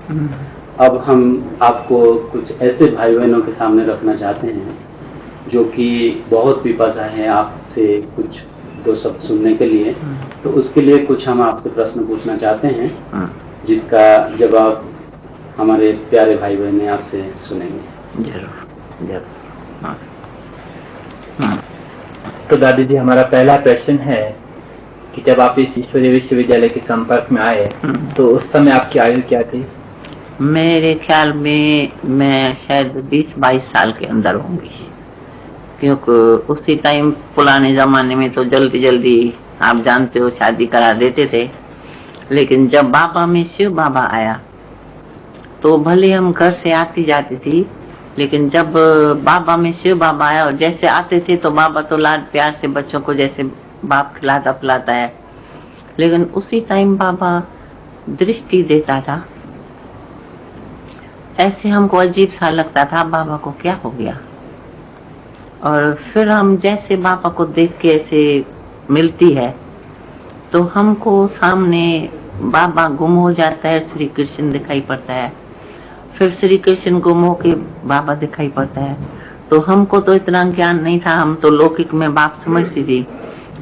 अब हम आपको कुछ ऐसे भाई बहनों के सामने रखना चाहते हैं जो कि बहुत पिपासा है आपसे कुछ दो शब्द सुनने के लिए। तो उसके लिए कुछ हम आपसे प्रश्न पूछना चाहते हैं जिसका जवाब हमारे प्यारे भाई बहन आपसे सुनेंगे। जरूर जरूर। तो दादी जी, हमारा पहला प्रश्न है कि जब आप इस ईश्वरीय विश्वविद्यालय के संपर्क में आए तो उस समय आपकी आयु क्या थी? मेरे ख्याल में मैं शायद 20-22 साल के अंदर होंगी, क्योंकि उसी टाइम पुराने जमाने में तो जल्दी जल्दी आप जानते हो शादी करा देते थे। लेकिन जब बाबा में शिव बाबा आया तो भले हम घर से आती जाती थी, लेकिन जब बाबा में शिव बाबा आया और जैसे आते थे तो बाबा तो लाड प्यार से बच्चों को जैसे बाप खिलाता पिलाता है, लेकिन उसी टाइम बाबा दृष्टि देता था। ऐसे हमको अजीब सा लगता था, बाबा को क्या हो गया। और फिर हम जैसे बाबा को देख के ऐसे मिलती है तो हमको सामने बाबा गुम हो जाता है, श्री कृष्ण दिखाई पड़ता है, फिर श्री कृष्ण गुम हो के बाबा दिखाई पड़ता है। तो हमको तो इतना ज्ञान नहीं था, हम तो लौकिक में बाप समझती थी,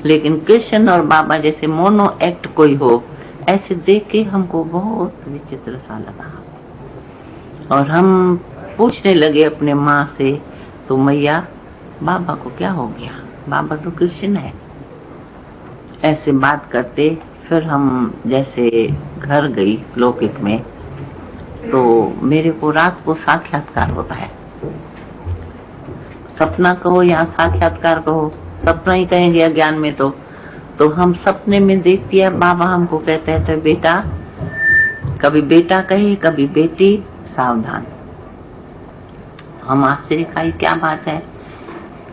लेकिन कृष्ण और बाबा जैसे मोनो एक्ट कोई हो ऐसे देख के हमको बहुत विचित्र सा लगा। और हम पूछने लगे अपने माँ से, तो मैया बाबा को क्या हो गया, बाबा तो कृष्ण है। ऐसे बात करते फिर हम जैसे घर गई लौकिक में, तो मेरे को रात को साक्षात्कार होता है। सपना कहो या साक्षात्कार कहो, सपना ही कहेंगे अज्ञान में। तो हम सपने में देखती है बाबा हमको कहते हैं तो बेटा, कभी बेटा कहे कभी बेटी, सावधान। हम आश्चर्य खाई क्या बात है।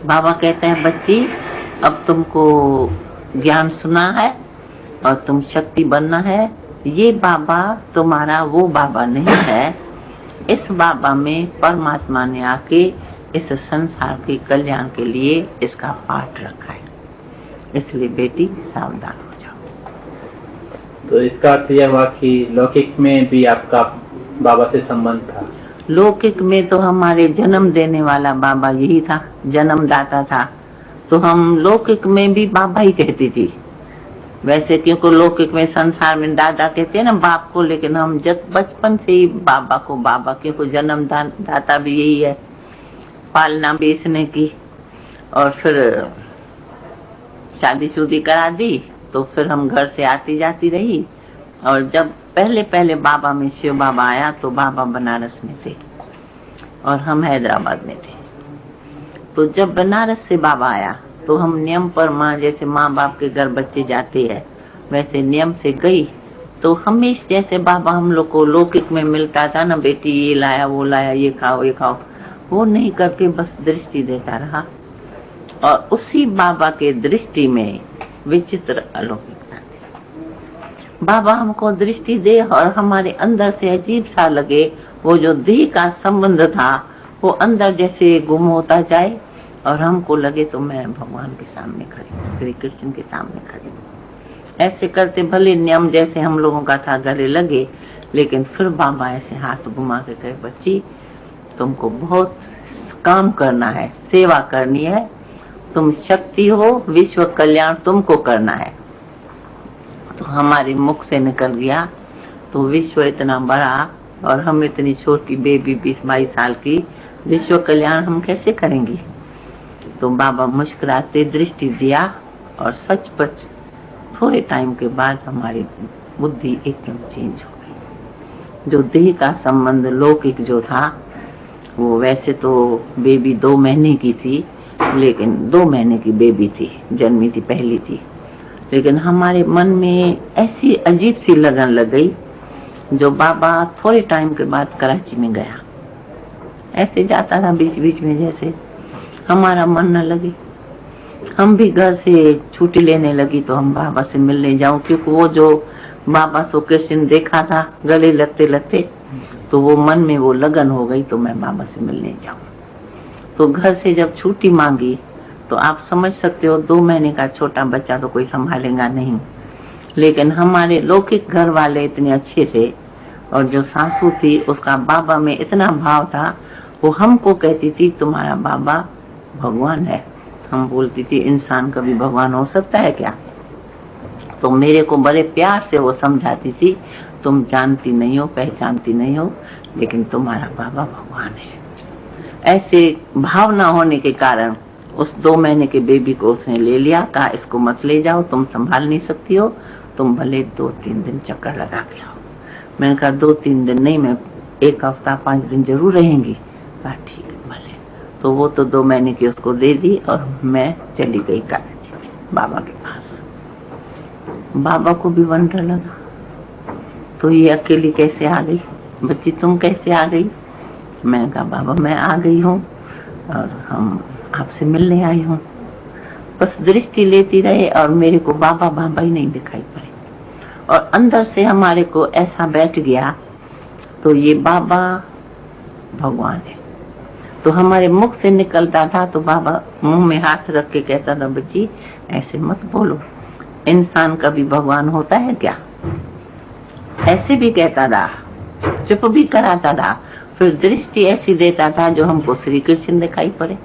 बाबा कहते हैं बच्ची, अब तुमको ज्ञान सुना है और तुम शक्ति बनना है। ये बाबा तुम्हारा वो बाबा नहीं है, इस बाबा में परमात्मा ने आके इस संसार के कल्याण के लिए इसका पाठ रखा है, इसलिए बेटी सावधान हो जाओ। तो इसका अर्थ यह हुआ कि लौकिक में भी आपका बाबा से संबंध था? लौकिक में तो हमारे जन्म देने वाला बाबा यही था, जन्मदाता था। तो हम लौकिक में भी बाबा ही कहती थी वैसे, क्योंकि लौकिक में संसार में दादा कहते हैं ना बाप को, लेकिन हम जब बचपन से ही बाबा को बाबा, क्योंकि जन्म दाता भी यही है, पालना भी इसने की। और फिर शादी करा दी तो फिर हम घर से आती जाती रही। और जब पहले बाबा में शिव बाबा आया तो बाबा बनारस में थे और हम हैदराबाद में थे। तो जब बनारस से बाबा आया तो हम नियम पर माँ जैसे माँ बाप के घर बच्चे जाते हैं वैसे नियम से गई। तो हमेशा जैसे बाबा हम लोग को लौकिक में मिलता था ना, बेटी ये लाया वो लाया, ये खाओ ये खाओ, वो नहीं करके बस दृष्टि देता रहा। और उसी बाबा के दृष्टि में विचित्र अलौकिकता थी। बाबा हमको दृष्टि दे और हमारे अंदर से अजीब सा लगे, वो जो देह का संबंध था वो अंदर जैसे गुम होता जाए और हमको लगे तो मैं भगवान के सामने खड़ी हूँ, श्री कृष्ण के सामने खड़ी हूँ। ऐसे करते भले नियम जैसे हम लोगों का था गले लगे, लेकिन फिर बाबा ऐसे हाथ घुमा के कहे बच्ची तुमको बहुत काम करना है, सेवा करनी है, तुम शक्ति हो, विश्व कल्याण तुमको करना है। तो हमारे मुख से निकल गया तो विश्व इतना बड़ा और हम इतनी छोटी बेबी 20-22 साल की, विश्व कल्याण हम कैसे करेंगी। तो बाबा मुस्कुराते दृष्टि दिया और सचपच थोड़े टाइम के बाद हमारी बुद्धि एकदम चेंज हो गई। जो देह का संबंध लौकिक जो था वो वैसे तो बेबी 2 महीने की थी, लेकिन 2 महीने की बेबी थी, जन्मी थी, पहली थी। लेकिन हमारे मन में ऐसी अजीब सी लगन लग गई। जो बाबा थोड़े टाइम के बाद कराची में गया, ऐसे जाता था बीच बीच में, जैसे हमारा मन न लगे। हम भी घर से छुट्टी लेने लगी तो हम बाबा से मिलने जाऊं, क्योंकि वो जो बाबा सो कृष्ण देखा था गले लगते लगते, तो वो मन में वो लगन हो गई तो मैं बाबा से मिलने जाऊं। तो घर से जब छुट्टी मांगी तो आप समझ सकते हो 2 महीने का छोटा बच्चा तो कोई संभालेगा नहीं। लेकिन हमारे लौकिक घर वाले इतने अच्छे थे, और जो सासू थी उसका बाबा में इतना भाव था, वो हमको कहती थी तुम्हारा बाबा भगवान है। हम बोलती थी इंसान कभी भगवान हो सकता है क्या? तो मेरे को बड़े प्यार से वो समझाती थी, तुम जानती नहीं हो, पहचानती नहीं हो, लेकिन तुम्हारा बाबा भगवान है। ऐसे भावना होने के कारण उस 2 महीने के बेबी को उसने ले लिया, कहा इसको मत ले जाओ, तुम संभाल नहीं सकती हो, तुम भले 2-3 दिन चक्कर लगा के आओ। मैंने कहा 2-3 दिन नहीं, मैं 1 हफ्ता 5 दिन जरूर रहेंगी। कहा ठीक है भले। तो वो तो 2 महीने की उसको दे दी और मैं चली गई कराची में बाबा के पास। बाबा को भी वंडर लगा, तो ये अकेली कैसे आ गई? बच्ची तुम कैसे आ गई? मैंने कहा बाबा मैं आ गई हूँ और हम आपसे मिलने आई हूँ। बस दृष्टि लेती रहे और मेरे को बाबा बाबा ही नहीं दिखाई पड़े, और अंदर से हमारे को ऐसा बैठ गया तो ये बाबा भगवान है। तो हमारे मुख से निकलता था तो बाबा मुंह में हाथ रख के कहता था बच्ची ऐसे मत बोलो, इंसान कभी भगवान होता है क्या? ऐसे भी कहता था, चुप भी कराता था, फिर दृष्टि ऐसी देता था जो हमको श्री कृष्ण दिखाई पड़े।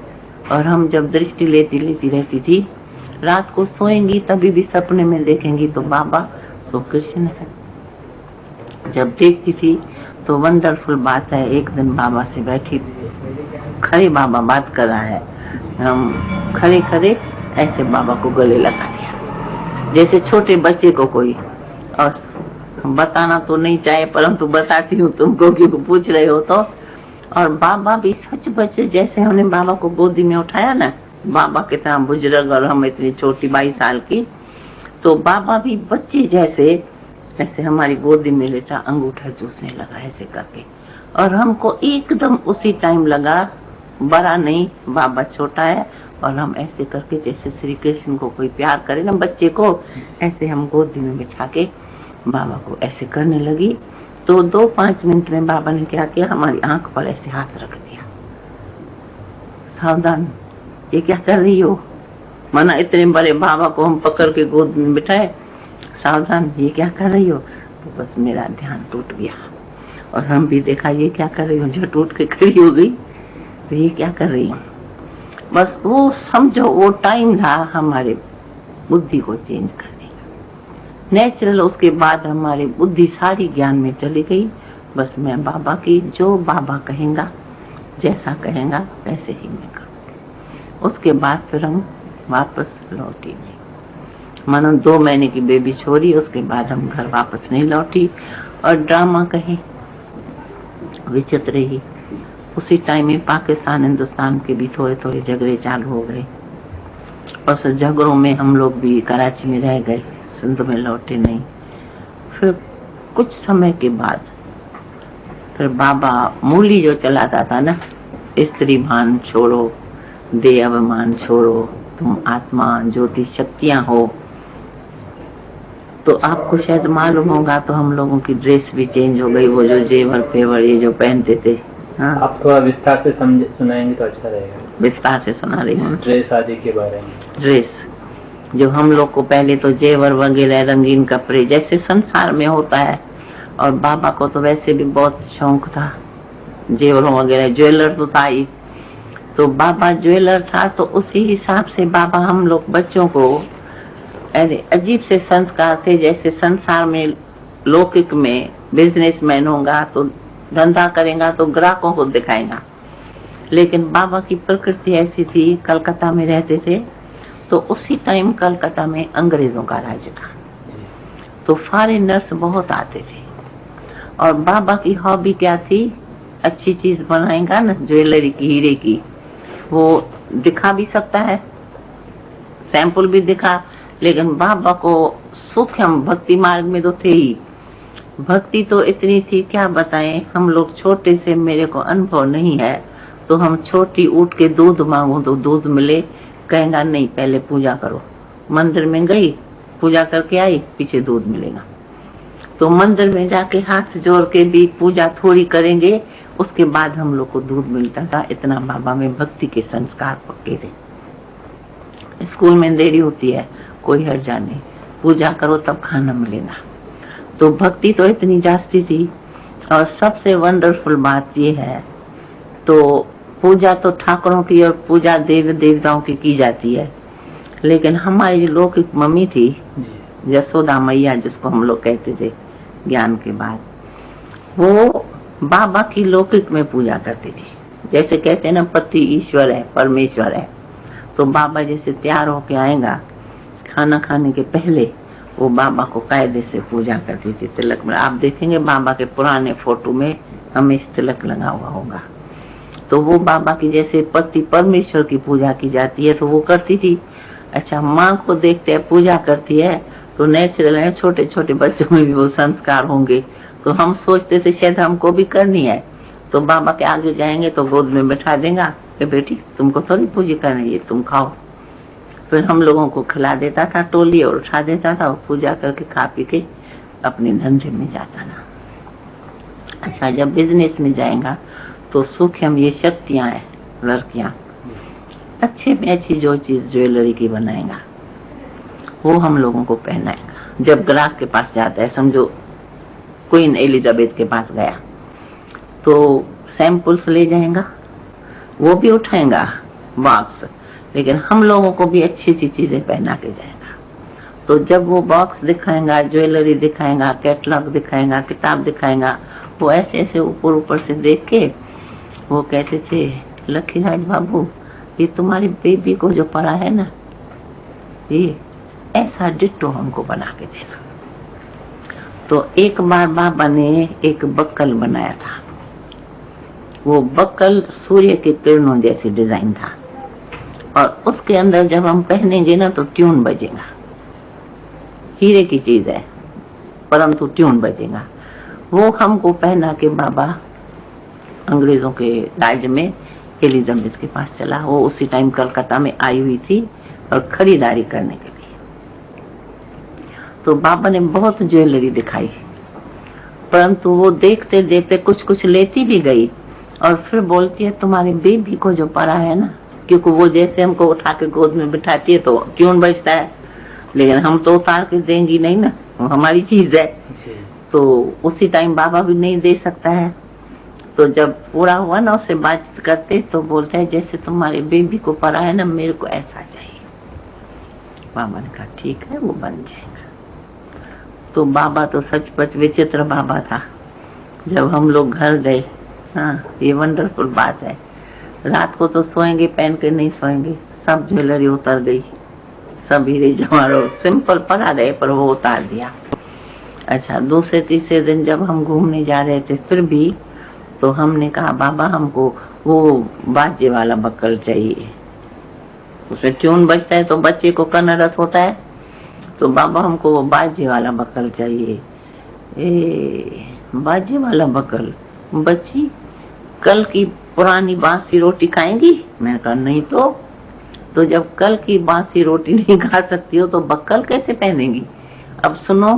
और हम जब दृष्टि लेती रहती थी, रात को सोएंगी तभी भी सपने में देखेंगी तो बाबा तो कृष्ण है। जब देखती थी तो वंडरफुल बात है, एक दिन बाबा से बैठी, खड़े बाबा बात कर रहा है, हम खड़े खड़े ऐसे बाबा को गले लगा दिया जैसे छोटे बच्चे को कोई। और बताना तो नहीं चाहे परंतु बताती हूँ तुमको क्योंकि पूछ रहे हो तो। और बाबा भी सच बच्चे जैसे हमने बाबा को गोदी में उठाया ना, बाबा कितना बुजुर्ग और हम इतनी छोटी 22 साल की, तो बाबा भी बच्चे जैसे ऐसे हमारी गोदी में लेटा अंगूठा चूसने लगा ऐसे करके। और हमको एकदम उसी टाइम लगा बड़ा नहीं, बाबा छोटा है, और हम ऐसे करके जैसे श्री कृष्ण को कोई प्यार करे ना बच्चे को, ऐसे हम गोदी में बिठा के बाबा को ऐसे करने लगी। तो 2-5 मिनट में बाबा ने क्या किया, हमारी आंख पर ऐसे हाथ रख दिया, सावधान ये क्या कर रही हो? माना इतने बड़े बाबा को हम पकड़ के गोद में बिठाए, सावधान ये क्या कर रही हो? तो बस मेरा ध्यान टूट गया और हम भी देखा ये क्या कर रही हो, जो टूट के खड़ी हो गई, तो ये क्या कर रही हो? बस वो समझो वो टाइम था हमारे बुद्धि को चेंज करने का नेचुरल। उसके बाद हमारी बुद्धि सारी ज्ञान में चली गई। बस मैं बाबा की, जो बाबा कहेगा जैसा कहेगा वैसे ही मैं करूँ। उसके बाद फिर हम वापस लौटी नहीं, मानो 2 महीने की बेबी छोड़ी, उसके बाद हम घर वापस नहीं लौटी। और ड्रामा कहे विचित्र ही, उसी टाइम में पाकिस्तान हिंदुस्तान के भी थोड़े थोड़े झगड़े चालू हो गए। उस झगड़ों में हम लोग भी कराची में रह गए, सिंध में लौटे नहीं। फिर कुछ समय के बाद फिर बाबा मूली जो चलाता था ना, स्त्री भान छोड़ो, देह अभिमान छोड़ो, तुम आत्मा ज्योति शक्तियां हो। तो आपको शायद मालूम होगा, तो हम लोगों की ड्रेस भी चेंज हो गई, वो जो जेवर फेवर ये जो पहनते थे। हाँ, आप थोड़ा विस्तार से सुनाएंगे तो अच्छा रहेगा। विस्तार से सुना रही हूँ ड्रेस आदि के बारे में। ड्रेस जो हम लोग को पहले तो जेवर वगैरह रंगीन कपड़े जैसे संसार में होता है, और बाबा को तो वैसे भी बहुत शौक था जेवरों वगैरह, ज्वेलर तो था ही। तो बाबा ज्वेलर था, तो उसी हिसाब से बाबा हम लोग बच्चों को अजीब से संस्कार थे। जैसे संसार में लौकिक में बिजनेसमैन होगा तो धंधा करेगा तो ग्राहकों को दिखाएगा, लेकिन बाबा की प्रकृति ऐसी थी, कलकत्ता में रहते थे, तो उसी टाइम कलकत्ता में अंग्रेजों का राज था, तो फॉरेनर्स बहुत आते थे। और बाबा की हॉबी क्या थी, अच्छी चीज बनाएगा ना, ज्वेलरी की, हीरे की, वो दिखा भी सकता है, सैंपल भी दिखा, लेकिन बाबा को सूक्ष्म भक्ति मार्ग में तो थे ही। भक्ति तो इतनी थी क्या बताएं, हम लोग छोटे से, मेरे को अनुभव नहीं है, तो हम छोटी उठ के दूध मांगो तो दूध मिले, कहेगा नहीं पहले पूजा करो। मंदिर में गई, पूजा करके आई, पीछे दूध मिलेगा। तो मंदिर में जाके हाथ जोड़ के भी पूजा थोड़ी करेंगे, उसके बाद हम लोग को दूध मिलता था। इतना बाबा में भक्ति के संस्कार पक्के थे। स्कूल में देरी होती है, कोई हर्जा नहीं, पूजा करो तब खाना मिलेगा। तो भक्ति तो इतनी जास्ती थी और सबसे वंडरफुल बात ये है, तो पूजा तो ठाकुरों की और पूजा देवी देवताओं की जाती है, लेकिन हमारी लौकिक मम्मी थी यशोदा मैया, जिसको हम लोग कहते थे ज्ञान के बाद, वो बाबा की लौकिक में पूजा करती थी। जैसे कहते हैं ना, पति ईश्वर है, परमेश्वर है, तो बाबा जैसे तैयार होके आएगा, खाना खाने के पहले वो बाबा को कायदे से पूजा करती थी। तिलक में आप देखेंगे बाबा के पुराने फोटो में हमेशा तिलक लगा हुआ होगा। तो वो बाबा की जैसे पति परमेश्वर की पूजा की जाती है तो वो करती थी। अच्छा, माँ को देखते हैं पूजा करती है तो नेचुरल है, छोटे छोटे बच्चों में भी वो संस्कार होंगे, तो हम सोचते थे शायद हमको भी करनी है। तो बाबा के आगे जाएंगे तो गोद में बैठा देगा कि बेटी तुमको थोड़ी पूजा करनी है, तुम खाओ। फिर हम लोगों को खिला देता था टोली और उठा देता था, और पूजा करके खा पी के अपने धंधे में जाता था। अच्छा, जब बिजनेस में जाएगा तो सूक्ष्म ये शक्तियां है, लड़कियां अच्छे में अच्छी जो चीज ज्वेलरी की बनाएगा वो हम लोगों को पहनाएगा। जब ग्राहक के पास जाता है, समझो क्वीन एलिजाबेथ के पास गया तो सैंपल्स ले जाएगा, वो भी उठाएगा बॉक्स, लेकिन हम लोगों को भी अच्छी अच्छी चीजें पहना के जाएगा। तो जब वो बॉक्स दिखाएगा, ज्वेलरी दिखाएगा, कैटलॉग दिखाएगा, किताब दिखाएगा, वो ऐसे ऐसे ऊपर ऊपर से देख के वो कहते थे, लखीराज बाबू ये तुम्हारी बेबी को जो पड़ा है ना, ये ऐसा डिट्टो हमको बना के देना। तो एक बार बाबा ने एक बक्कल बनाया था, वो बक्कल सूर्य के किरणों जैसी डिजाइन था, और उसके अंदर जब हम पहनेंगे ना तो ट्यून बजेगा। हीरे की चीज है परंतु ट्यून बजेगा। वो हमको पहना के बाबा अंग्रेजों के राज्य में एलिजाबेथ के पास चला। वो उसी टाइम कलकत्ता में आई हुई थी और खरीदारी करने के लिए। तो बाबा ने बहुत ज्वेलरी दिखाई, परंतु वो देखते देखते कुछ कुछ लेती भी गई, और फिर बोलती है तुम्हारी बेबी को जो पड़ा है ना, क्योंकि वो जैसे हमको उठा के गोद में बिठाती है तो ट्यून बजता है, लेकिन हम तो उतार के देंगी नहीं ना, वो हमारी चीज है। तो उसी टाइम बाबा भी नहीं दे सकता है। तो जब पूरा हुआ ना, उससे बातचीत करते तो बोलता है जैसे तुम्हारे बेबी को पड़ा है ना, मेरे को ऐसा चाहिए। बाबा ने कहा ठीक है, वो बन जाएगा। तो बाबा तो सचपच विचित्र बाबा था। जब हम लोग घर गए, हाँ ये वंडरफुल बात है, रात को तो सोएंगे पहन के नहीं सोएंगे, सब ज्वेलरी उतर गई, सब हीरे जवाहरात सिंपल पड़ा रहे पर वो उतार दिया। अच्छा, दूसरे तीसरे दिन जब हम घूमने जा रहे थे फिर भी, तो हमने कहा बाबा हमको वो बाजे वाला बक्कल चाहिए, उसमें ट्यून बजता है तो बच्चे को कनरस होता है, तो बाबा हमको वो बाजे वाला बक्कल चाहिए। बाजे वाला बक्कल, बच्ची कल की पुरानी बासी रोटी खाएंगी? मैंने कहा नहीं तो जब कल की बासी रोटी नहीं खा सकती हो तो बक्कल कैसे पहनेंगी? अब सुनो,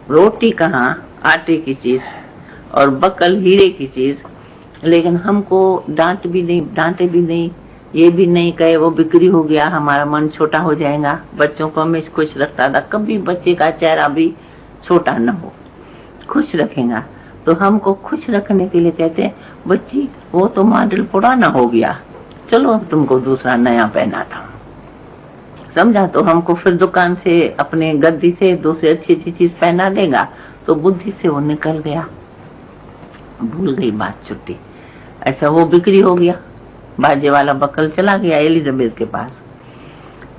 रोटी कहाँ आटे की चीज और बक्कल हीरे की चीज, लेकिन हमको डांटे भी नहीं, ये भी नहीं कहे वो बिक्री हो गया, हमारा मन छोटा हो जाएगा। बच्चों को हमेशा खुश रखता था, कभी बच्चे का चेहरा भी छोटा न हो, खुश रखेगा। तो हमको खुश रखने के लिए कहते हैं बच्ची वो तो मॉडल पुराना हो गया, चलो अब तुमको दूसरा नया पहना था, समझा। तो हमको फिर दुकान से अपने गद्दी से दूसरी अच्छी अच्छी चीज पहना देगा, तो बुद्धि से वो निकल गया, भूल गई बात छुट्टी। अच्छा, वो बिक्री हो गया, बाजे वाला बक्कल चला गया एलिजाबेथ के पास।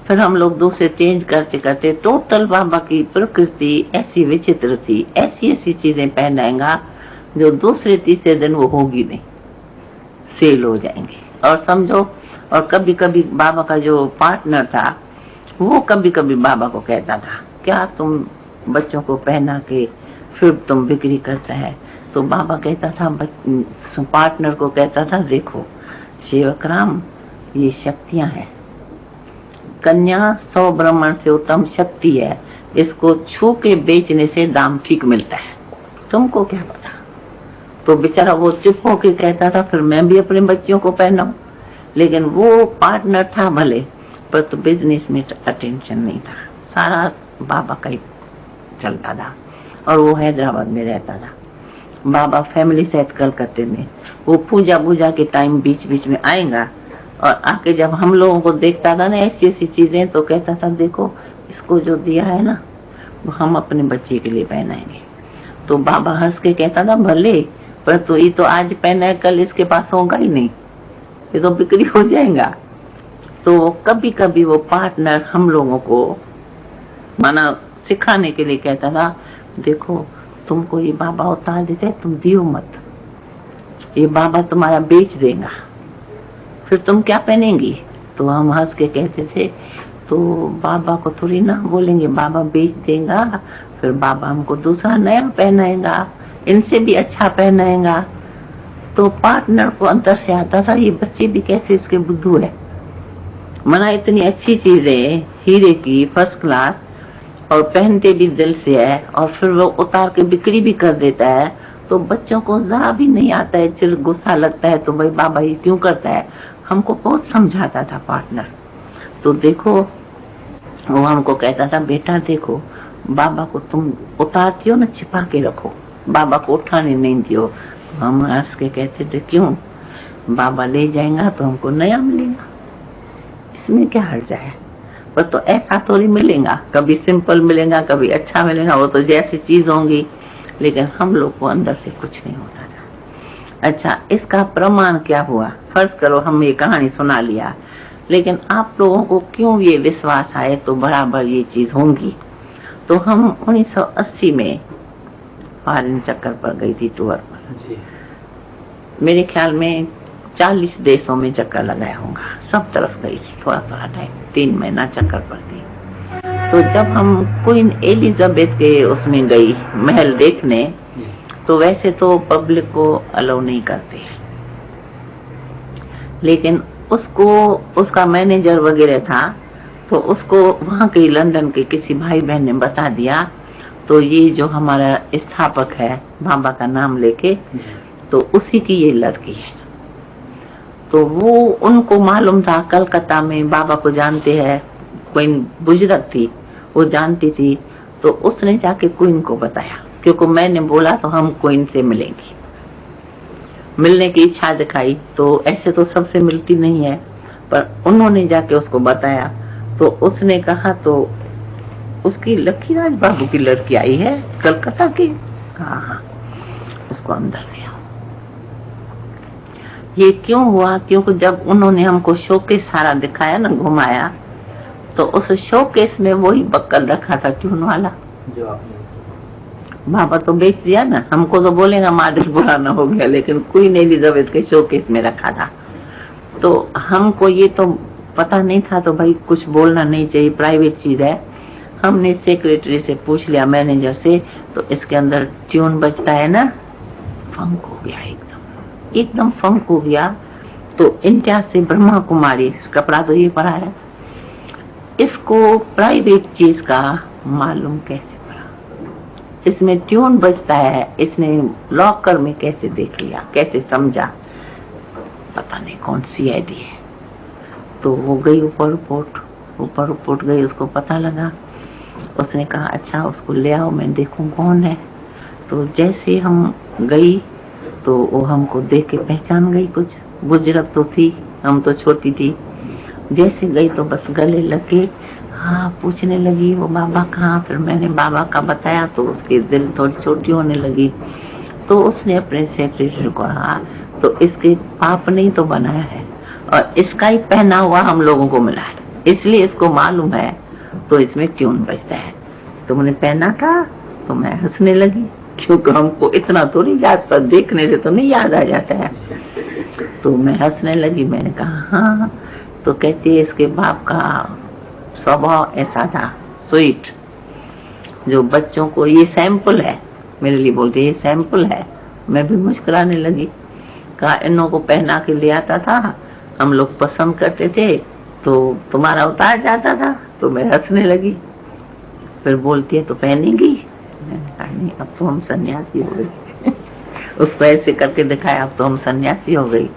फिर हम लोग दूसरे चेंज करते करते टोटल बाबा की प्रकृति ऐसी विचित्र थी, ऐसी ऐसी चीजें पहनाएगा जो दूसरे तीसरे दिन वो होगी नहीं, सेल हो जाएंगे। और समझो, और कभी कभी बाबा का जो पार्टनर था वो कभी कभी बाबा को कहता था क्या तुम बच्चों को पहना के फिर तुम बिक्री करता है? तो बाबा कहता था, पार्टनर को कहता था देखो सेवक राम, ये शक्तियां हैं, कन्या 100 ब्राह्मण से उत्तम शक्ति है, इसको छू के बेचने से दाम ठीक मिलता है, तुमको क्या पता। तो बेचारा वो चुप होके कहता था फिर मैं भी अपने बच्चियों को पहनाऊं, लेकिन वो पार्टनर था भले, पर तो बिजनेस में अटेंशन नहीं था, सारा बाबा का ही चलता था, और वो हैदराबाद में रहता था। बाबा फैमिली सेट कलकत्ते में, वो पूजा पूजा के टाइम बीच बीच में आएगा और आके जब हम लोगों को देखता था ना ऐसी ऐसी चीजें, तो कहता था देखो इसको जो दिया है ना वो हम अपने बच्चे के लिए पहनाएंगे। तो बाबा हंस के कहता था भले, पर तो ये तो आज पहना है, कल इसके पास होगा ही नहीं, ये तो बिक्री हो जाएगा। तो कभी कभी वो पार्टनर हम लोगों को माना सिखाने के लिए कहता था देखो तुमको ये बाबा उतार देते हैं, तुम दियो मत, ये बाबा तुम्हारा बेच देगा, फिर तुम क्या पहनेंगी। तो हम हंस के कहते थे तो बाबा को थोड़ी ना बोलेंगे, बाबा बेच देगा, फिर बाबा हमको दूसरा नया पहनाएगा, इनसे भी अच्छा पहनाएगा। तो पार्टनर को अंदर से आता था ये बच्चे भी कैसे इसके बुद्धू है, मना इतनी अच्छी चीजें हीरे की फर्स्ट क्लास और पहनते भी दिल से है, और फिर वो उतार के बिक्री भी कर देता है। तो बच्चों को जरा भी नहीं आता है, चिर गुस्सा लगता है तो भाई बाबा ये क्यों करता है। हमको बहुत समझाता था पार्टनर। तो देखो वो हमको कहता था बेटा देखो बाबा को तुम उतारती हो ना, छिपा के रखो, बाबा को उठाने नहीं दियो। हम हंस के कहते थे क्यों, बाबा ले जाएगा तो हमको नया मिलेगा, इसमें क्या हर्ज है। पर तो ऐसा थोड़ी मिलेगा, कभी सिंपल मिलेगा कभी अच्छा मिलेगा, वो तो जैसी चीज होंगी, लेकिन हम लोग को अंदर से कुछ नहीं होता था। अच्छा इसका प्रमाण क्या हुआ, फर्ज करो हम ये कहानी सुना लिया, लेकिन आप लोगों को क्यों ये विश्वास आए तो बराबर ये चीज होंगी। तो हम 1980 में फॉरेन चक्कर पर गई थी टूर पर, मेरे ख्याल में 40 देशों में चक्कर लगाया होगा, सब तरफ गई थी थोड़ा थोड़ा टाइम, 3 महीना चक्कर पर थी। तो जब हम क्वीन एलिजाबेथ के उसमें गई महल देखने, तो वैसे तो पब्लिक को अलाउ नहीं करते, लेकिन उसको उसका मैनेजर वगैरह था, तो उसको वहां के लंदन के किसी भाई बहन ने बता दिया। तो ये जो हमारा स्थापक है बाबा का नाम लेके, तो उसी की ये लड़की है। तो वो उनको मालूम था कलकत्ता में बाबा को जानते हैं, क्वीन बुजुर्ग थी वो जानती थी। तो उसने जाके क्वीन को बताया, क्योंकि मैंने बोला तो हम क्वीन से मिलेंगे, मिलने की इच्छा दिखाई। तो ऐसे तो सबसे मिलती नहीं है, पर उन्होंने जाके उसको बताया। तो उसने कहा तो उसकी लखीराज बाबू की लड़की आई है कलकत्ता की, हाँ उसको अंदर ले आओ। ये क्यों हुआ, क्योंकि जब उन्होंने हमको शोकेस सारा दिखाया ना, घुमाया, तो उस शोकेस में वही बक्कल रखा था ट्यून वाला जो आपने बाबा तो बेच दिया ना, हमको तो बोलेगा मॉडल पुराना हो गया, लेकिन क्वीन एलिजाबेथ के शोकेस में रखा था। तो हमको ये तो पता नहीं था, तो भाई कुछ बोलना नहीं चाहिए, प्राइवेट चीज है। हमने सेक्रेटरी से पूछ लिया, मैनेजर से, तो इसके अंदर ट्यून बजता है ना, फंक हो गया, एकदम फंक हो गया। तो इंडिया से ब्रह्मा कुमारी, कपड़ा तो ये पड़ा है, इसको प्राइवेट चीज का मालूम कैसे पड़ा, इसमें ट्यून बजता है, इसने लॉकर में कैसे देख लिया, कैसे समझा, पता नहीं कौन सी आईडी है। तो वो गई ऊपर रिपोर्ट गई, उसको पता लगा। उसने कहा अच्छा उसको ले आओ, मैं देखूं कौन है। तो जैसे हम गई तो वो हमको देख के पहचान गई, कुछ बुजुर्ग तो थी, हम तो छोटी थी। जैसे गई तो बस गले लगे, हाँ पूछने लगी वो बाबा कहाँ। फिर मैंने बाबा का बताया तो उसकी दिल थोड़ी छोटी होने लगी। तो उसने अपने सेक्रेटरी को कहा तो इसके पाप नहीं तो बनाया है, और इसका ही पहना हुआ हम लोगों को मिला है, इसलिए इसको मालूम है, तो इसमें ट्यून बजता है। तुमने पहना था, तो मैं हंसने लगी, क्योंकि हमको इतना तो नहीं याद था, देखने से तो नहीं याद आ जाता है। तो मैं हंसने लगी, मैंने कहा हाँ। तो कहती है इसके बाप का स्वभाव ऐसा था स्वीट, जो बच्चों को, ये सैंपल है, मेरे लिए बोलते ये सैंपल है। मैं भी मुस्कुराने लगी, कहा इन्हों को पहना के ले आता था, हम लोग पसंद करते थे, तो तुम्हारा उतार जाता था। तो मैं हंसने लगी। फिर बोलती है तो पहनेगी, मैंने कहा नहीं अब तो हम सन्यासी हो गए। उसको ऐसे करके दिखाया, अब तो हम सन्यासी हो गई।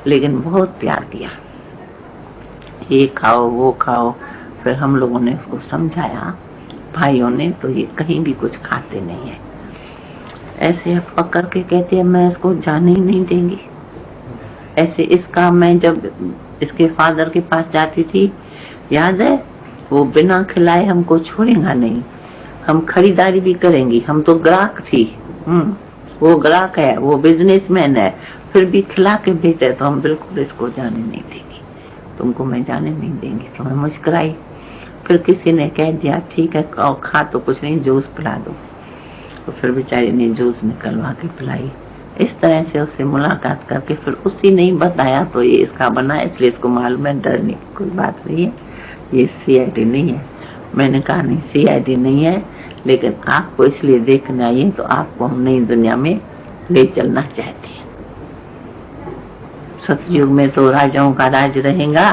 लेकिन बहुत प्यार किया, ये खाओ वो खाओ। फिर हम लोगों ने उसको समझाया, भाइयों ने, तो ये कहीं भी कुछ खाते नहीं है, ऐसे पकड़ के कहती है मैं इसको जाने ही नहीं देंगी। ऐसे इसका मैं जब इसके फादर के पास जाती थी, याद है, वो बिना खिलाए हमको छोड़ेगा नहीं, हम खरीदारी भी करेंगी, हम तो ग्राहक थी। वो ग्राहक है, वो बिजनेसमैन है, फिर भी खिला के भेजे तो हम बिल्कुल इसको जाने नहीं देंगे, तुमको मैं जाने नहीं देंगी। तो मैं मुस्कुराई। फिर किसी ने कह दिया ठीक है और खा तो कुछ नहीं, जूस पिला दो। तो फिर बेचारी ने जूस निकलवा के पिलाई। इस तरह से उससे मुलाकात करके फिर उसी ने बताया तो ये इसका बना, इसलिए इसको मालूम है, डरने की कोई बात नहीं है, ये CID नहीं है। मैंने कहा नहीं CID नहीं है, लेकिन आपको इसलिए देखने आई है तो आपको हम नई दुनिया में ले चलना चाहते हैं। सतयुग में तो राजाओं का राज रहेगा,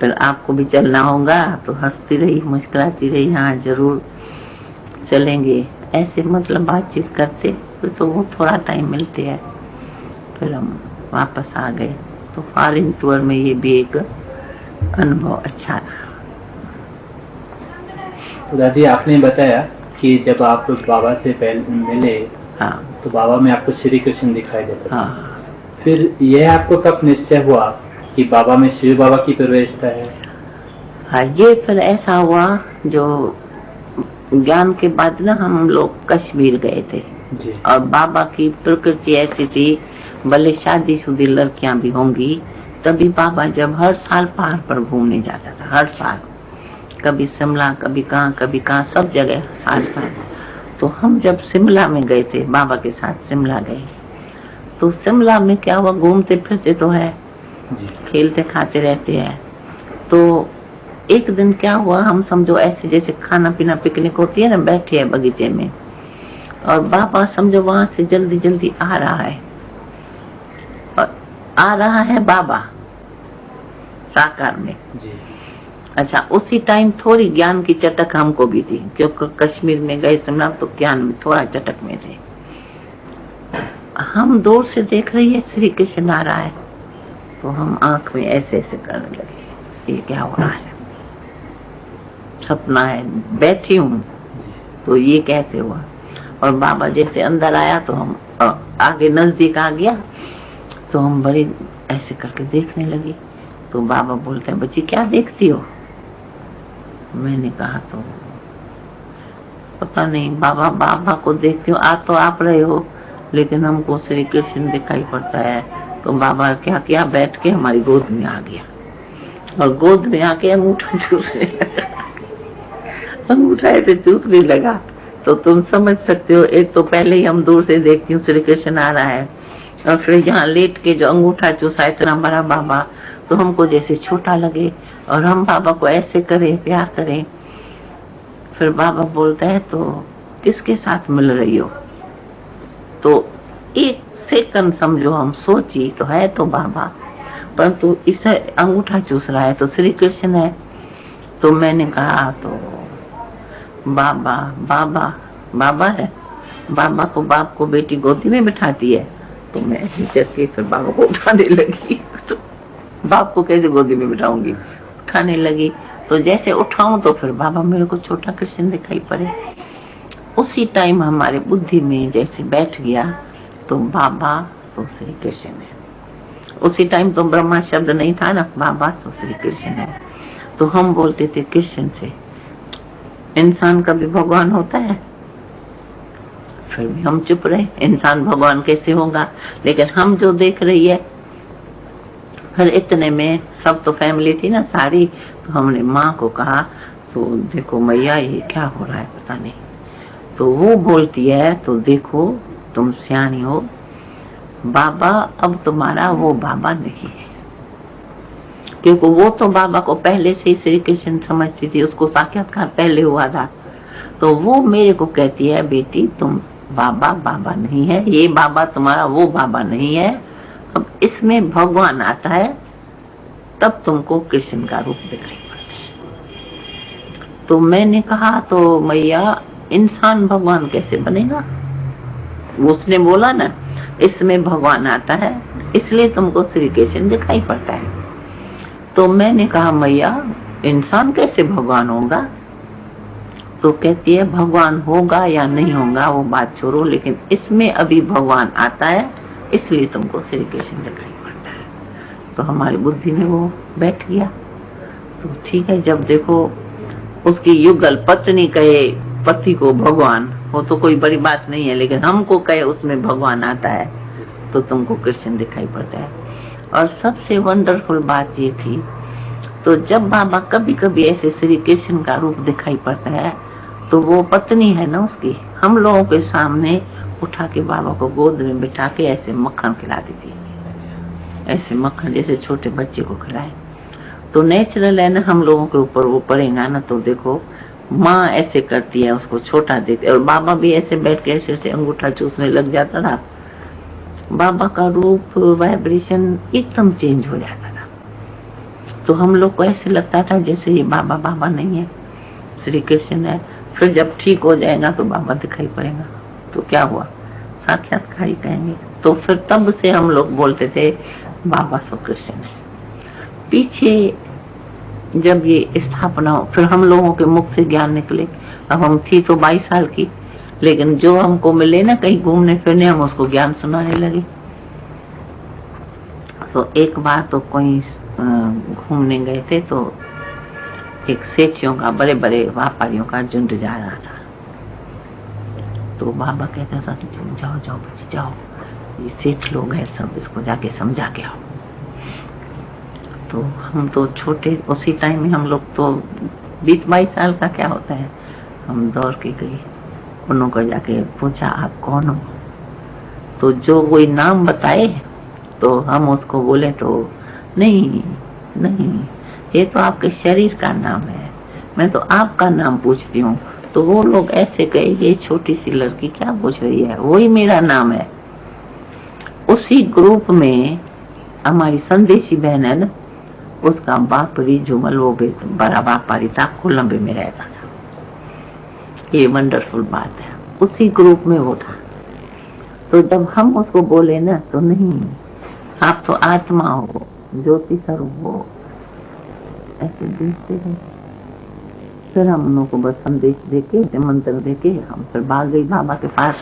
फिर आपको भी चलना होगा। तो हंसती रही, मुस्कुराती रही, हाँ जरूर चलेंगे। ऐसे मतलब बातचीत करते फिर तो वो थोड़ा टाइम मिलते है, फिर हम वापस आ गए। तो फॉरेन टूर में ये भी एक अनुभव अच्छा रहा। तो दादी आपने बताया कि जब आप बाबा से पहले मिले, हाँ, तो बाबा में आपको श्री कृष्ण दिखाई देता। हाँ। फिर यह आपको कब निश्चय हुआ कि बाबा में शिव बाबा की प्रवेशता है? हाँ, ये फिर ऐसा हुआ, जो ज्ञान के बाद ना हम लोग कश्मीर गए थे जी। और बाबा की प्रकृति ऐसी थी, भले शादीशुदा लड़कियां भी होंगी, तभी बाबा जब हर साल पहाड़ पर घूमने जाता था, हर साल, कभी शिमला, कभी कहाँ, सब जगह साल। तो हम जब शिमला में गए थे, बाबा के साथ शिमला गए, तो शिमला में क्या हुआ, घूमते फिरते तो है, खेलते खाते रहते हैं। तो एक दिन क्या हुआ, हम समझो ऐसे जैसे खाना पीना पिकनिक होती है ना, बैठे हैं बगीचे में, और बाबा समझो वहां से जल्दी जल्दी आ रहा है, और आ रहा है बाबा साकार में जी। अच्छा, उसी टाइम थोड़ी ज्ञान की चटक हमको भी थी, क्योंकि कश्मीर में गए शिमला तो ज्ञान में थोड़ा चटक में थे। हम दूर से देख रही है श्री कृष्ण आ रहा है, तो हम आंख में ऐसे ऐसे करने लगे, ये क्या हो रहा है, सपना है, बैठी हूँ तो ये कैसे हुआ। और बाबा जैसे अंदर आया तो हम आगे नजदीक आ गया, तो हम बड़ी ऐसे करके देखने लगी। तो बाबा बोलते हैं बच्ची क्या देखती हो। मैंने कहा तो पता नहीं बाबा, बाबा को देखती हूँ, आ तो आप रहे हो, लेकिन हमको श्री कृष्ण दिखाई पड़ता है। तो बाबा क्या किया, बैठ के हमारी गोद में आ गया, और गोद में आके अंगूठा चूसने लगा, अंगूठा ऐसे चूसने लगा। तो तुम समझ सकते हो, एक तो पहले ही हम दूर से देखती हूँ श्री कृष्ण आ रहा है, और फिर यहाँ लेट के जो अंगूठा चूसा इतना बड़ा बाबा, तो हमको जैसे छोटा लगे, और हम बाबा को ऐसे करें, प्यार करें। फिर बाबा बोलता है तो किसके साथ मिल रही हो। तो एक सेकंड समझो हम सोची तो है तो बाबा, परंतु इसे अंगूठा चूस रहा है तो श्री कृष्ण है। तो मैंने कहा तो बाबा बाबा बाबा है, बाबा को बाप को बेटी गोदी में बिठाती है। तो मैं ऐसे चलती फिर बाबा को उठाने लगी, तो बाप को कैसे गोदी में बिठाऊंगी, उठाने लगी। तो जैसे उठाऊं तो फिर बाबा मेरे को छोटा कृष्ण दिखाई पड़े। उसी टाइम हमारे बुद्धि में जैसे बैठ गया तो बाबा सो श्री कृष्ण है। उसी टाइम तो ब्रह्मा शब्द नहीं था ना, बाबा सो श्री कृष्ण है। तो हम बोलते थे कृष्ण से, इंसान कभी भगवान होता है। फिर भी हम चुप रहे, इंसान भगवान कैसे होगा। लेकिन हम जो देख रही है, फिर इतने में सब तो फैमिली थी ना सारी, तो हमने माँ को कहा तो देखो मैया ये क्या हो रहा है पता नहीं। तो वो बोलती है तो देखो तुम सियानी हो, बाबा अब तुम्हारा वो बाबा नहीं है, क्योंकि वो तो बाबा को पहले से ही श्री कृष्ण समझती थी, उसको साक्षात्कार पहले हुआ था। तो वो मेरे को कहती है बेटी तुम बाबा बाबा नहीं है, ये बाबा तुम्हारा वो बाबा नहीं है, अब इसमें भगवान आता है तब तुमको कृष्ण का रूप दिखाई पड़ता है। तो मैंने कहा तो मैया इंसान भगवान कैसे बनेगा। उसने बोला ना इसमें भगवान आता है इसलिए तुमको श्री कृष्ण दिखाई पड़ता है। तो मैंने कहा मैया इंसान कैसे भगवान होगा। तो कहती है भगवान होगा या नहीं होगा वो बात छोड़ो, लेकिन इसमें अभी भगवान आता है, इसलिए तुमको श्री कृष्ण दिखाई पड़ता है। तो हमारी बुद्धि में वो बैठ गया। तो ठीक है, जब देखो उसकी युगल पत्नी कहे पति को भगवान, वो तो कोई बड़ी बात नहीं है, लेकिन हमको कहे उसमें भगवान आता है तो तुमको कृष्ण दिखाई पड़ता है। और सबसे वंडरफुल बात ये थी, तो जब बाबा कभी कभी ऐसे श्री कृष्ण का रूप दिखाई पड़ता है तो वो पत्नी है ना उसकी, हम लोगों के सामने उठा के बाबा को गोद में बिठा के ऐसे मक्खन खिला देती है, ऐसे मक्खन जैसे छोटे बच्चे को खिलाए। तो नेचुरल है ना, हम लोगों के ऊपर वो पड़ेगा ना, तो देखो माँ ऐसे करती है, उसको छोटा देती है, और बाबा भी ऐसे बैठ के ऐसे ऐसे अंगूठा चूसने लग जाता था। बाबा का रूप वाइब्रेशन एकदम चेंज हो जाता था। तो हम लोग को ऐसे लगता था जैसे ये बाबा बाबा नहीं है, श्री कृष्ण है। फिर जब ठीक हो जाएगा तो बाबा दिखाई पड़ेगा, तो क्या हुआ, साक्षात्कार ही कहेंगे। तो फिर तब से हम लोग बोलते थे बाबा सो कृष्ण है। पीछे जब ये स्थापना हो, फिर हम लोगों के मुख से ज्ञान निकले। अब हम थी तो 22 साल की, लेकिन जो हमको मिले ना कहीं घूमने फिरने, हम उसको ज्ञान सुनाने लगे। तो एक बार तो कोई घूमने गए थे, तो एक सेठियों का, बड़े बड़े व्यापारियों का झुंड जा रहा था। तो बाबा कहता था जाओ जाओ बच्ची जाओ, ये सेठ लोग हैं सब, इसको जाके समझा के आओ। तो हम तो छोटे, उसी टाइम में हम लोग तो 20-22 साल का क्या होता है, हम दौड़ के गए, उनको जाके पूछा आप कौन हो। तो जो कोई नाम बताए तो हम उसको बोले तो नहीं नहीं, ये तो आपके शरीर का नाम है, मैं तो आपका नाम पूछती हूँ। तो वो लोग ऐसे कहे ये छोटी सी लड़की क्या पूछ रही है, वही मेरा नाम है। उसी ग्रुप में हमारी संदेशी बहन है ना, उसका बाप रिजुमल, वो भी बड़ा व्यापारी था, कोलंबे में रहता था। ये वंडरफुल बात है, उसी ग्रुप में वो था। तो जब हम उसको बोले ना, तो नहीं आप तो आत्मा हो, ज्योति स्वरूप हो, ऐसे देखते रहे। फिर हम उन को बस संदेश देके, मंत्र देके हम फिर भाग गई बाबा के पास।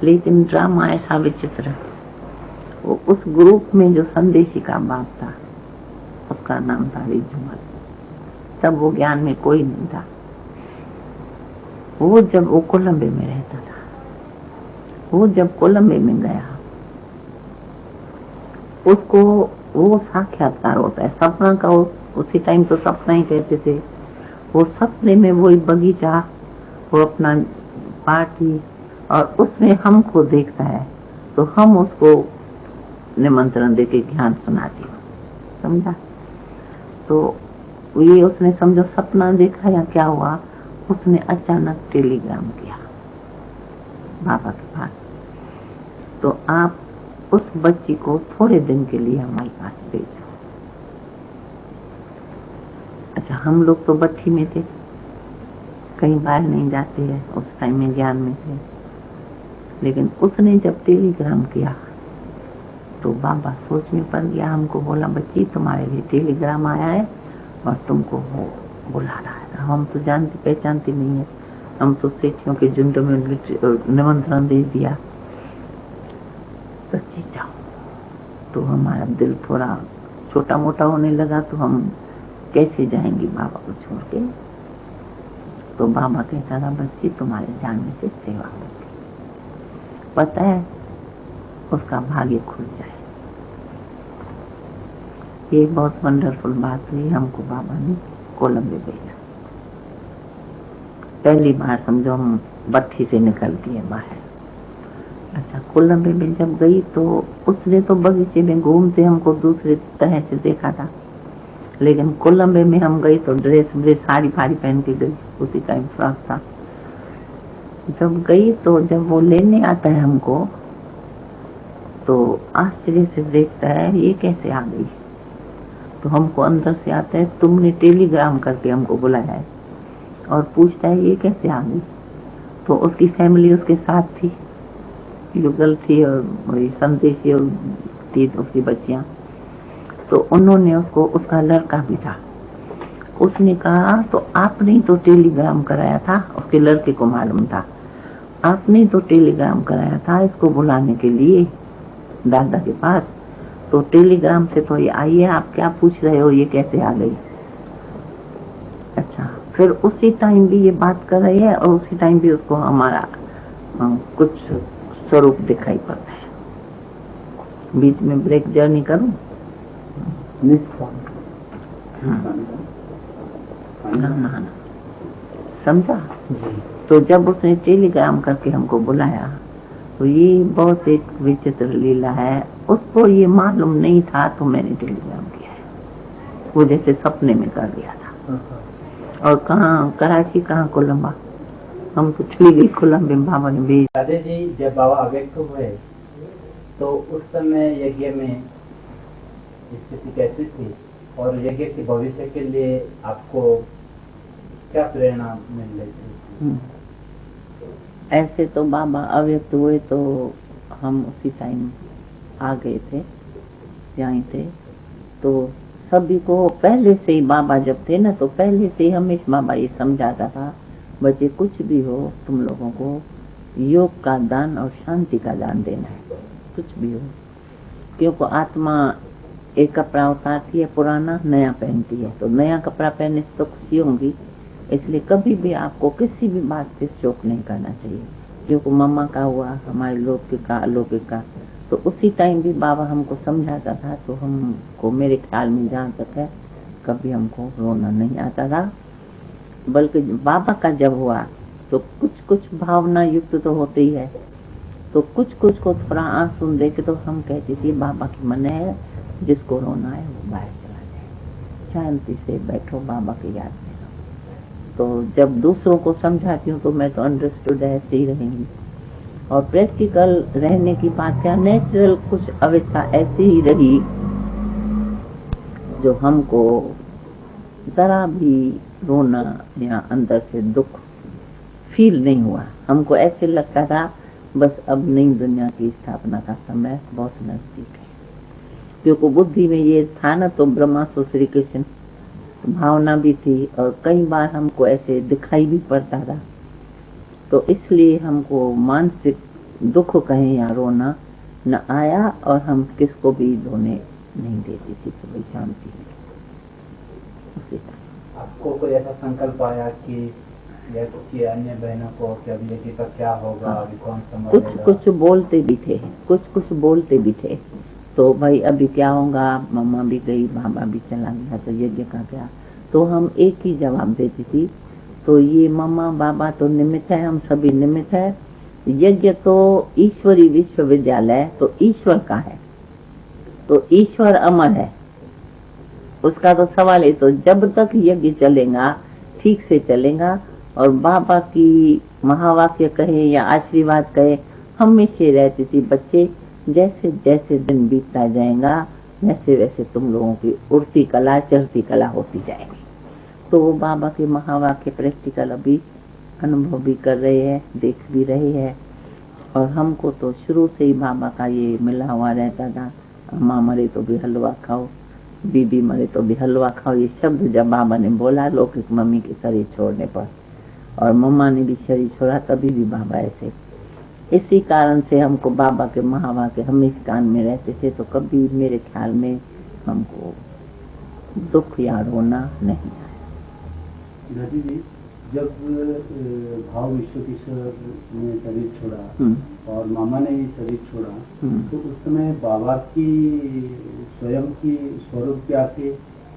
लेकिन ड्रामा ऐसा विचित्र, वो उस ग्रुप में जो संदेशी का बाप था उसका नाम था रिजुमल। तब वो ज्ञान में कोई नहीं था। वो जब वो कोलंबे में रहता था, वो जब कोलंबे में गया, उसको वो साक्षात्कार होता है सपना का। उसी टाइम तो सपना ही कहते थे। वो सपने में वही बगीचा, वो अपना पार्टी, और उसमें हमको देखता है, तो हम उसको निमंत्रण देके ज्ञान सुनाती हूँ, समझा। तो ये उसने समझो सपना देखा या क्या हुआ, उसने अचानक टेलीग्राम किया बाबा के पास, तो आप उस बच्ची को थोड़े दिन के लिए हमारे पास भेजो। अच्छा, हम लोग तो बच्ची में थे, कहीं बाहर नहीं जाते हैं, उस टाइम में ज्ञान में थे। लेकिन उसने जब टेलीग्राम किया तो बाबा सोच में पड़ गया। हमको बोला बच्ची तुम्हारे लिए टेलीग्राम आया है और तुमको वो बुला रहा है। हम तो जानती पहचानती नहीं है, हम तो सेठियों के झुंड में निमंत्रण दे दिया, बच्ची जाओ। तो हमारा दिल थोड़ा छोटा मोटा होने लगा, तो हम कैसे जाएंगे बाबा को छोड़ के। तो बाबा कहता था बच्ची तुम्हारे जाने से सेवा होगी, पता है उसका भाग्य खुल जाए। ये बहुत वंडरफुल बात हुई। हमको बाबा ने कोलंबे भेजा। पहली बार समझो हम बत्ती से निकलती है बाहर। अच्छा, कोलंबे में जब गई तो उसने तो बगीचे में घूमते हमको दूसरे तरह से देखा था, लेकिन कोलंबे में हम गई तो ड्रेस साड़ी फाड़ी पहन के गई, उसी टाइम फ्रॉक था। जब गई तो जब वो लेने आता है हमको, तो आश्चर्य से देखता है ये कैसे आ गई। तो हमको अंदर से आता है तुमने टेलीग्राम करके हमको बुलाया है, और पूछता है ये कैसे आ गई। तो उसकी फैमिली उसके साथ थी, युगल थी और वही संदेशी और थी उसकी बच्चियां। तो उन्होंने उसको, उसका लड़का भी था, उसने कहा तो आपने ही तो टेलीग्राम कराया था, उसके लड़के को मालूम था, आपने तो टेलीग्राम कराया था इसको बुलाने के लिए दादा के पास, तो टेलीग्राम से तो ये आई है, आप क्या पूछ रहे हो, ये कैसे आ गई। अच्छा, फिर उसी टाइम भी ये बात कर रही है और उसी टाइम भी उसको हमारा कुछ स्वरूप दिखाई पड़ता है। बीच में ब्रेक जर्नी करूं? ना समझा। तो जब उसने टेलीग्राम करके हमको बुलाया तो ये बहुत एक विचित्र लीला है, उसको ये मालूम नहीं था तो मैंने टेलीग्राम किया है, वो जैसे सपने में कर दिया था। और कहाँ कराची, कहाँ कोलंबा, हम तो चली गई कोलंबे, बाबा ने भेज। दादा जी जब बाबा अव्यक्त हुए तो उस समय यज्ञ में स्थिति कैसी थी और यज्ञ के भविष्य के लिए आपको क्या प्रेरणा मिल रही थी? ऐसे तो बाबा अव्यक्त हुए तो हम उसी टाइम आ गए थे, यहाँ थे, तो सभी को पहले से ही बाबा जब थे ना, तो पहले से ही हमेशा बाबा ये समझाता था, बच्चे कुछ भी हो तुम लोगों को योग का दान और शांति का दान देना है, कुछ भी हो, क्योंकि आत्मा एक कपड़ा उतारती है पुराना, नया पहनती है, तो नया कपड़ा पहनने से तो खुशी होंगी, इसलिए कभी भी आपको किसी भी बात से शोक नहीं करना चाहिए, क्योंकि मम्मा का हुआ, हमारे लौकिक का अलौकिक का, तो उसी टाइम भी बाबा हमको समझाता था, तो हमको मेरे ख्याल में जहाँ तक है कभी हमको रोना नहीं आता था, बल्कि बाबा का जब हुआ तो कुछ कुछ भावना युक्त तो होते ही है, तो कुछ कुछ को थोड़ा आंसू देखे तो हम कहते थे बाबा की मन है, जिसको रोना है वो बाहर चला जाए, शांति से बैठो बाबा की याद में। तो जब दूसरों को समझाती हूँ तो मैं तो अंडरस्टूड ऐसे ही रहेंगी, और प्रैक्टिकल रहने की बात क्या, नेचुरल कुछ अवस्था ऐसी ही रही जो हमको जरा भी रोना या अंदर से दुख फील नहीं हुआ, हमको ऐसे लगता था बस अब नई दुनिया की स्थापना का समय बहुत नजदीक है, क्योंकि बुद्धि में ये था ना, तो ब्रह्मा सो श्री कृष्ण भावना भी थी, और कई बार हमको ऐसे दिखाई भी पड़ता था, तो इसलिए हमको मानसिक दुख कहें या रोना न आया, और हम किसको भी रोने नहीं देती थी, तो भाई शांति में। आपको कोई ऐसा संकल्प आया कि या किसी अन्य बहनों को कि अभी यज्ञ का क्या होगा, अभी कौन संभालेगा? कुछ बोलते भी थे, कुछ बोलते भी थे, तो भाई अभी क्या होगा, मम्मा भी गई, बाबा भी चला गया, तो यज्ञ का क्या, तो हम एक ही जवाब देती थी, तो ये मम्मा बाबा तो निमित्त है, हम सभी निमित्त है, यज्ञ तो ईश्वरी विश्वविद्यालय तो ईश्वर का है, तो ईश्वर अमर है, उसका तो सवाल है, तो जब तक यज्ञ चलेगा ठीक से चलेगा, और बाबा की महावाक्य कहे या आशीर्वाद कहे हमेशा रहती थी, बच्चे जैसे जैसे दिन बीतता जाएगा वैसे वैसे तुम लोगों की उड़ती कला चढ़ती कला होती जाएगी, तो वो बाबा के महावाक्य प्रैक्टिकल अभी अनुभव भी कर रहे हैं, देख भी रहे हैं, और हमको तो शुरू से ही बाबा का ये मिला हुआ रहता था, अम्मा मरे तो भी हलवा खाओ, बीबी मरे तो भी हलवा खाओ, ये शब्द जब बाबा ने बोला लौकिक मम्मी के शरीर छोड़ने पर, और मम्मा ने भी शरीर छोड़ा तभी भी बाबा ऐसे, इसी कारण से हमको बाबा के महावाक्य हमेशा कान में रहते थे, तो कभी मेरे ख्याल में हमको दुख या रोना नहीं आया। दादी जी, जब भाव विश्वकिशोर ने शरीर छोड़ा और मामा ने भी शरीर छोड़ा, तो उस समय बाबा की स्वयं की स्वरूप क्या थे,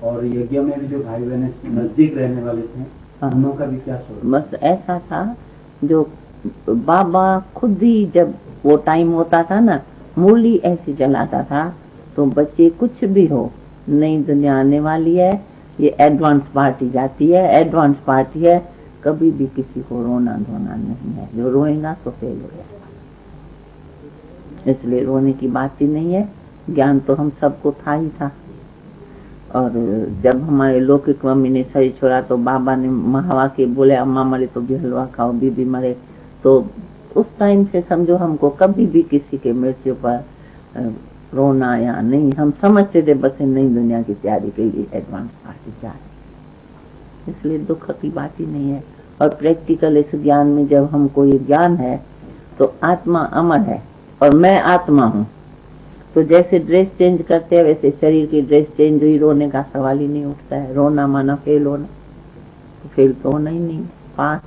और यज्ञ में भी जो भाई बहन नजदीक रहने वाले थे उनका भी क्या स्वरूप? बस ऐसा था, जो बाबा खुद ही जब वो टाइम होता था ना, मुरली ऐसी चलाता था, तो बच्चे कुछ भी हो, नई दुनिया आने वाली है, ये एडवांस पार्टी जाती है, एडवांस पार्टी है, कभी भी किसी को रोना धोना नहीं है, जो रोएगा तो फेल हो जाएगा, इसलिए रोने की बात ही नहीं है, ज्ञान तो हम सबको था ही था, और जब हमारे लौकिक मम्मी ने शरीर छोड़ा तो बाबा ने महावाक्य बोले, अम्मा मरे तो भी हलवा खाओ, बीबी मरे, तो उस टाइम से समझो हमको कभी भी किसी के मृत्यु पर रोना या नहीं, हम समझते थे बस नई दुनिया की तैयारी के लिए एडवांस पार्टी जा रही। इसलिए दुख की बात ही नहीं है। और प्रैक्टिकल इस ज्ञान में जब हमको ये ज्ञान है तो आत्मा अमर है और मैं आत्मा हूँ। तो जैसे ड्रेस चेंज करते हैं वैसे शरीर की ड्रेस चेंज हुई, रोने का सवाल ही नहीं उठता है। रोना माना फेल होना, तो फेल तो होना ही नहीं, पास।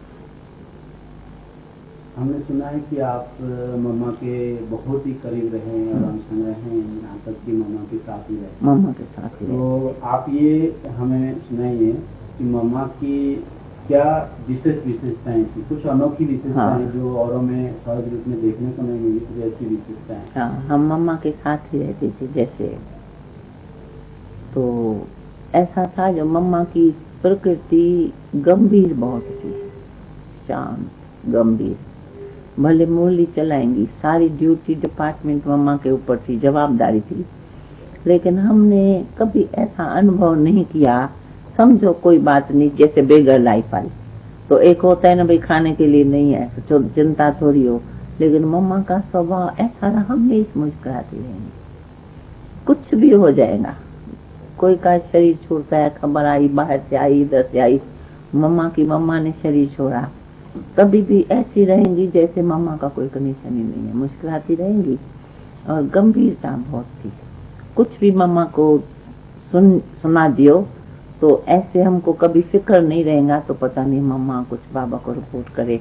हमने सुना है कि आप मम्मा के बहुत ही करीब रहे हैं और अनसंग रहे हैं, यहाँ तक कि मम्मा के साथ ही रहे। मम्मा के साथ ही तो आप ये हमें सुनाइए कि मम्मा की क्या विशेष विशेषताएं थी, कुछ अनोखी विशेषताएं जो औरों में सहज रूप में देखने को नहीं मिली, तो ऐसी विशेषताएं। हाँ, हम मम्मा के साथ ही रहते थे। जैसे तो ऐसा था जो मम्मा की प्रकृति गंभीर बहुत थी, शांत गंभीर। भले मूली चलाएंगी, सारी ड्यूटी डिपार्टमेंट मम्मा के ऊपर थी, जवाबदारी थी। लेकिन हमने कभी ऐसा अनुभव नहीं किया, समझो कोई बात नहीं, जैसे बेगर लाइफ आई तो एक होता है ना भाई खाने के लिए नहीं है तो चिंता थोड़ी हो। लेकिन मम्मा का स्वभाव ऐसा रहा, हमेशा मुस्कुराती रहेंगी, कुछ भी हो जाएगा। कोई का शरीर छोड़ता है, खबर आई बाहर से आई इधर से आई, मम्मा ने शरीर छोड़ा, कभी भी ऐसी रहेंगी जैसे मम्मा का कोई कनेक्शन ही नहीं है, मुस्कुराती रहेंगी। और गंभीरता बहुत थी, कुछ भी मम्मा को सुना दियो तो ऐसे हमको कभी फिक्र नहीं रहेगा तो पता नहीं मम्मा कुछ बाबा को रिपोर्ट करे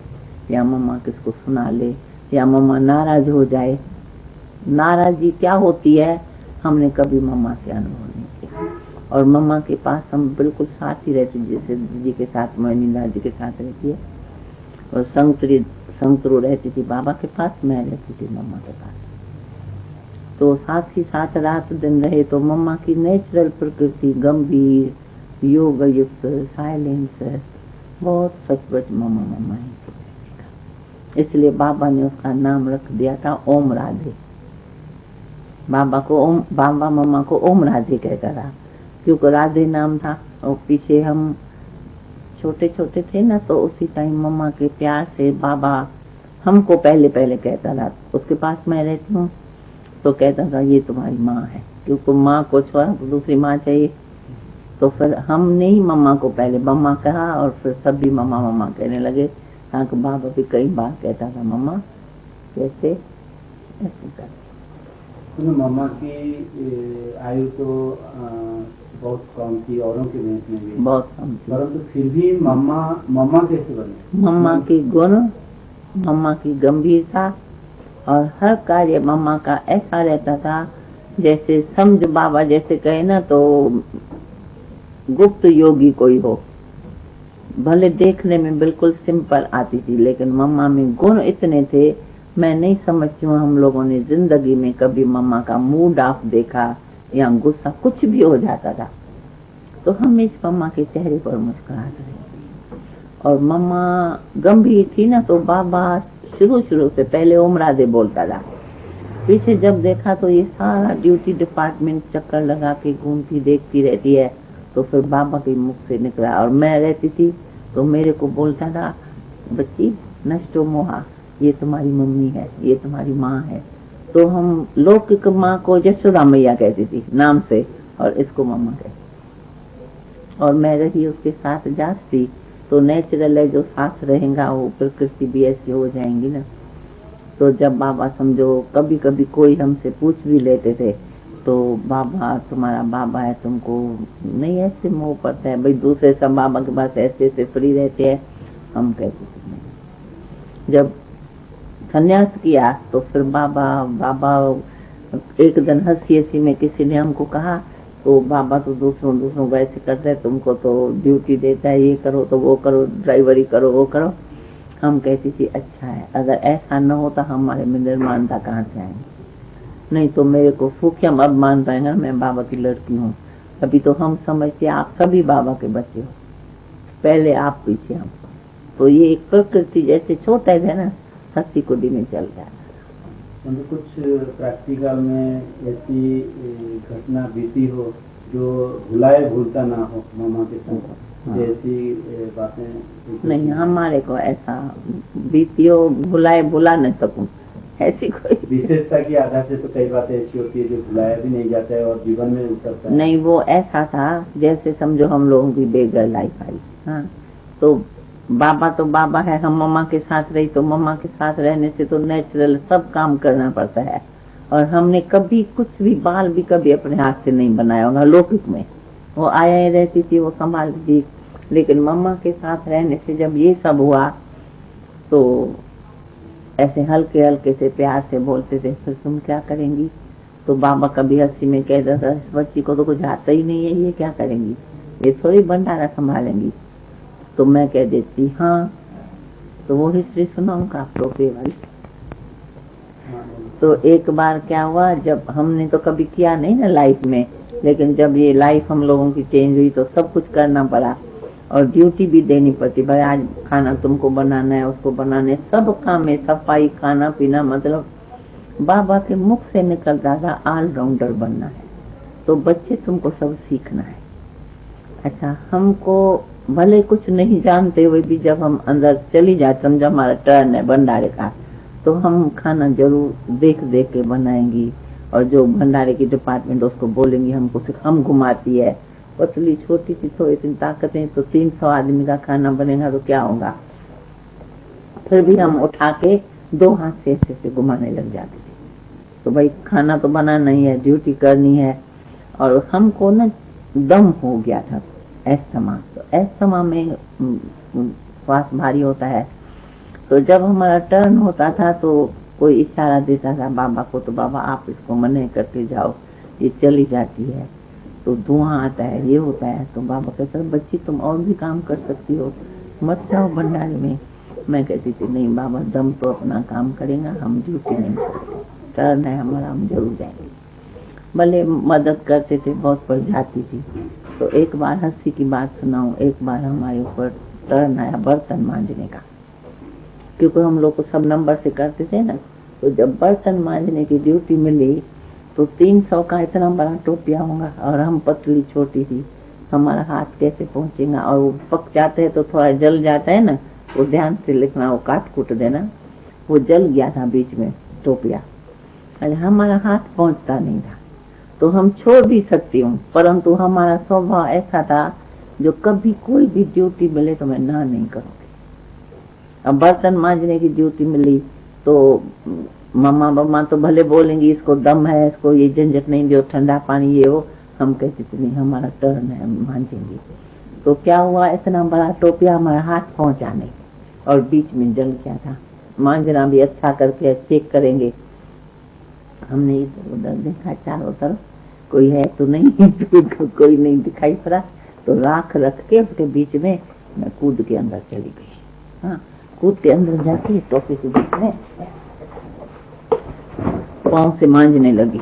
या मम्मा किसको सुना ले या मम्मा नाराज हो जाए। नाराजगी क्या होती है हमने कभी मम्मा से अनुभव नहीं किया। और मम्मा के पास हम बिल्कुल साथ ही रहते, जैसे दीदी के साथ मोहिनी दादी के साथ रहती है। और संतरू रहती थी बाबा के पास, मैं रहती थी मम्मा के पास। तो साथ ही साथ रात दिन रहे। तो मम्मा की नेचुरल प्रकृति गंभीर, योग युक्त, साइलेंस, बहुत सचमुच मम्मा ही थी। इसलिए बाबा ने उसका नाम रख दिया था ओम राधे। बाबा मम्मा को ओम राधे कहता था, क्योंकि राधे नाम था। और पीछे हम छोटे छोटे थे ना, तो उसी टाइम मम्मा के प्यार से बाबा हमको पहले कहता था। उसके पास मैं रहती हूँ तो कहता था ये तुम्हारी माँ है, क्योंकि माँ को छोड़ा तो दूसरी माँ चाहिए। तो फिर हमने ही मम्मा को पहले मम्मा कहा और फिर सब भी मम्मा कहने लगे। ताकि बाबा भी कई बार कहता था मम्मा कैसे ऐसे कर। मम्मा की आयु तो बहुत कम थी, औरों की भेंट में भी बहुत कम थी, परंतु फिर भी मम्मा कैसे बने? मम्मा की गुण, मम्मा की गंभीरता और हर कार्य मम्मा का ऐसा रहता था जैसे समझ बाबा जैसे कहे ना तो गुप्त योगी कोई हो। भले देखने में बिल्कुल सिंपल आती थी, लेकिन मम्मा में गुण इतने थे, मैं नहीं समझती हूँ हम लोगों ने जिंदगी में कभी मम्मा का मूड ऑफ देखा या गुस्सा कुछ भी हो जाता था तो हमेशा मम्मा के चेहरे पर मुस्कुराहट रही। और मम्मा गंभीर थी ना, तो बाबा शुरू से पहले ओम राधे बोलता था। पीछे जब देखा तो ये सारा ड्यूटी डिपार्टमेंट चक्कर लगा के घूमती देखती रहती है, तो फिर बाबा के मुख से निकला। और मैं रहती थी तो मेरे को बोलता था, बच्ची नष्टो मोहा, ये तुम्हारी मम्मी है, ये तुम्हारी माँ है। तो हम लौकिक माँ को यशोदा मैया कहती थी नाम से, और इसको मम्मा कहती। और मैं रही उसके साथ जाती, तो नेचुरल है जो साथ रहेगा वो प्रकृति भी ऐसी हो जाएंगी ना। तो जब बाबा समझो कभी कभी कोई हमसे पूछ भी लेते थे तो बाबा तुम्हारा बाबा है, तुमको नहीं ऐसे मोह पड़ता है भाई, दूसरे सब बाबा के पास ऐसे फ्री रहते हैं, हम कहते थे नहीं। जब संन्यास किया तो फिर बाबा एक दिन हंसी में किसी ने हमको कहा, तो बाबा तो दूसरों को ऐसे करते हैं, तुमको तो ड्यूटी देता है, ये करो तो वो करो, ड्राइवरी करो वो करो। हम कहती थी अच्छा है, अगर ऐसा न होता हमारे में निर्माणता कहाँ से आएंगे, नहीं तो मेरे को सूक्ष्म अब मान पाएंगे मैं बाबा की लड़की हूँ। अभी तो हम समझते आप सभी बाबा के बच्चे हो, पहले आप पीछे हम। तो ये एक प्रकृति जैसे छोटा है ना, हस्ती कुटी में चल जाता। कुछ प्रैक्टिकल में ऐसी घटना बीती हो जो भूलता ना हो मम्मा के साथ, हाँ। ऐसी बातें नहीं, हमारे को ऐसा बीती हो भुला नहीं सकूं, ऐसी कोई विशेषता की आधार से। तो कई बातें ऐसी होती है जो भुलाया भी नहीं जाता है और जीवन में उतरता है। नहीं, वो ऐसा था जैसे समझो हम लोगों की बेघर लाइफ आई, हाँ, तो बाबा है, हम मम्मा के साथ रही, तो मम्मा के साथ रहने से तो नेचुरल सब काम करना पड़ता है। और हमने कभी कुछ भी बाल भी कभी अपने हाथ से नहीं बनाया होगा लौकिक में, वो आया ही रहती थी, वो संभालती थी। लेकिन मम्मा के साथ रहने से जब ये सब हुआ तो ऐसे हल्के हल्के से प्यार से बोलते थे, फिर तुम क्या करेंगी? तो बाबा कभी हंसी में कह देता, इस बच्ची को तो कुछ आता ही नहीं है, ये क्या करेंगी, ये थोड़ी भंडारा संभालेंगी। तो मैं कह देती हाँ। तो वो हिस्ट्री सुनाऊंगा आप टोपे वाली। तो एक बार क्या हुआ, जब हमने तो कभी किया नहीं ना लाइफ में, लेकिन जब ये लाइफ हम लोगों की चेंज हुई तो सब कुछ करना पड़ा और ड्यूटी भी देनी पड़ती। भाई आज खाना तुमको बनाना है, उसको बनाना है, सब काम है, सफाई, खाना पीना, मतलब बाबा के मुख से निकलता था ऑलराउंडर बनना है। तो बच्चे तुमको सब सीखना है। अच्छा, हमको भले कुछ नहीं जानते हुए भी जब हम अंदर चली जाए, समझो हमारा टर्न है भंडारे का, तो हम खाना जरूर देख देख के बनाएंगी। और जो भंडारे की डिपार्टमेंट उसको बोलेंगी हमको हम घुमाती है, पतली छोटी सी थोड़ी इतनी ताकतें, तो 300 आदमी का खाना बनेगा तो क्या होगा। फिर भी हम उठा के 2 हाथ से ऐसे से घुमाने लग जाते थे। तो भाई खाना तो बनाना ही है, ड्यूटी करनी है। और हमको ना दम हो गया था एस्थमा। तो एस्थमा में श्वास भारी होता है। तो जब हमारा टर्न होता था तो कोई इशारा देता था बाबा को, तो बाबा आप इसको मना करके जाओ, ये चली जाती है, तो धुआं आता है, ये होता है। तो बाबा कहता बच्ची तुम और भी काम कर सकती हो, मत जाओ भंडारे में। मैं कहती थी नहीं बाबा, दम तो अपना काम करेगा, हम ड्यूटी नहीं करते, टर्न है हमारा, हम जरूर जाएंगे। भले मदद करते थे, बहुत पड़ जाती थी। तो एक बार हंसी की बात सुनाऊं, एक बार हमारे ऊपर टर्न आया बर्तन मांजने का, क्योंकि हम लोग को सब नंबर से करते थे ना। तो जब बर्तन मांजने की ड्यूटी मिली तो 300 का इतना बड़ा टोपिया होगा और हम पतली छोटी थी, हमारा हाथ कैसे पहुंचेगा। और वो पक जाते हैं तो थोड़ा जल जाता है ना, वो ध्यान से लिखना, वो काट कूट देना। वो जल गया था बीच में टोपिया, अरे हमारा हाथ पहुंचता नहीं था। तो हम छोड़ भी सकती हूँ, परंतु हमारा स्वभाव ऐसा था जो कभी कोई भी ड्यूटी मिले तो मैं ना नहीं करूँगी। अब बर्तन मांजने की ड्यूटी मिली तो मम्मा तो भले बोलेंगी इसको दम है, इसको ये झंझट नहीं दो, ठंडा पानी ये वो। हम कहते थे नहीं हमारा टर्न है, हम मांजेंगे। तो क्या हुआ, इतना बड़ा टोपिया हमारा हाथ पहुंचा नहीं और बीच में जल गया था। मांजना भी अच्छा करके चेक करेंगे, हमने इधर उधर देखा, चारों तरफ कोई है तो नहीं तो कोई नहीं दिखाई पड़ा। तो राख रख के उसके बीच में मैं कूद के अंदर चली गई। हाँ, कूद के अंदर जाके टोपी के बीच में पाँव से मांजने लगी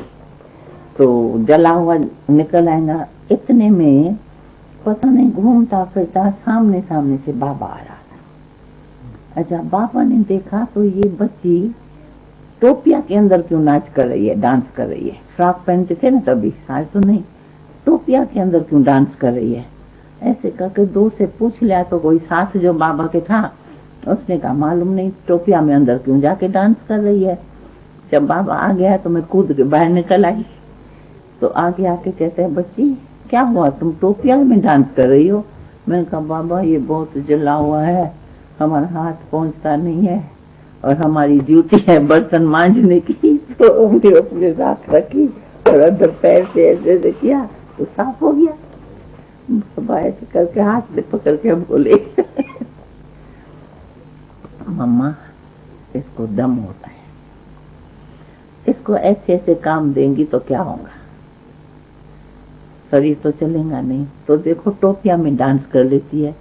तो जला हुआ निकल आएगा। इतने में पता नहीं घूमता फिरता सामने सामने से बाबा आ रहा था। अच्छा, बाबा ने देखा तो ये बच्ची टोपिया के अंदर क्यों नाच कर रही है, डांस कर रही है। फ्रॉक पहनते थे ना तभी, आज तो नहीं, टोपिया के अंदर क्यों डांस कर रही है। ऐसे करके दूर से पूछ लिया तो कोई साथ जो बाबा के था, उसने कहा मालूम नहीं टोपिया में अंदर क्यों जाके डांस कर रही है। जब बाबा आ गया तो मैं कूद के बाहर निकल आई। तो आगे आके कहते हैं बच्ची क्या हुआ, तुम टोपिया में डांस कर रही हो। मैंने कहा बाबा ये बहुत जला हुआ है, हमारा हाथ पहुंचता नहीं है और हमारी ड्यूटी है बर्तन मांजने की। तो हमने अपने राख रखी और अंदर पैर से ऐसे किया तो साफ हो गया। बाबा ऐसे करके हाथ से पकड़ के हम बोले मम्मा इसको दम होता है, इसको ऐसे ऐसे काम देंगी तो क्या होगा, शरीर तो चलेगा नहीं। तो देखो टोपिया में डांस कर लेती है,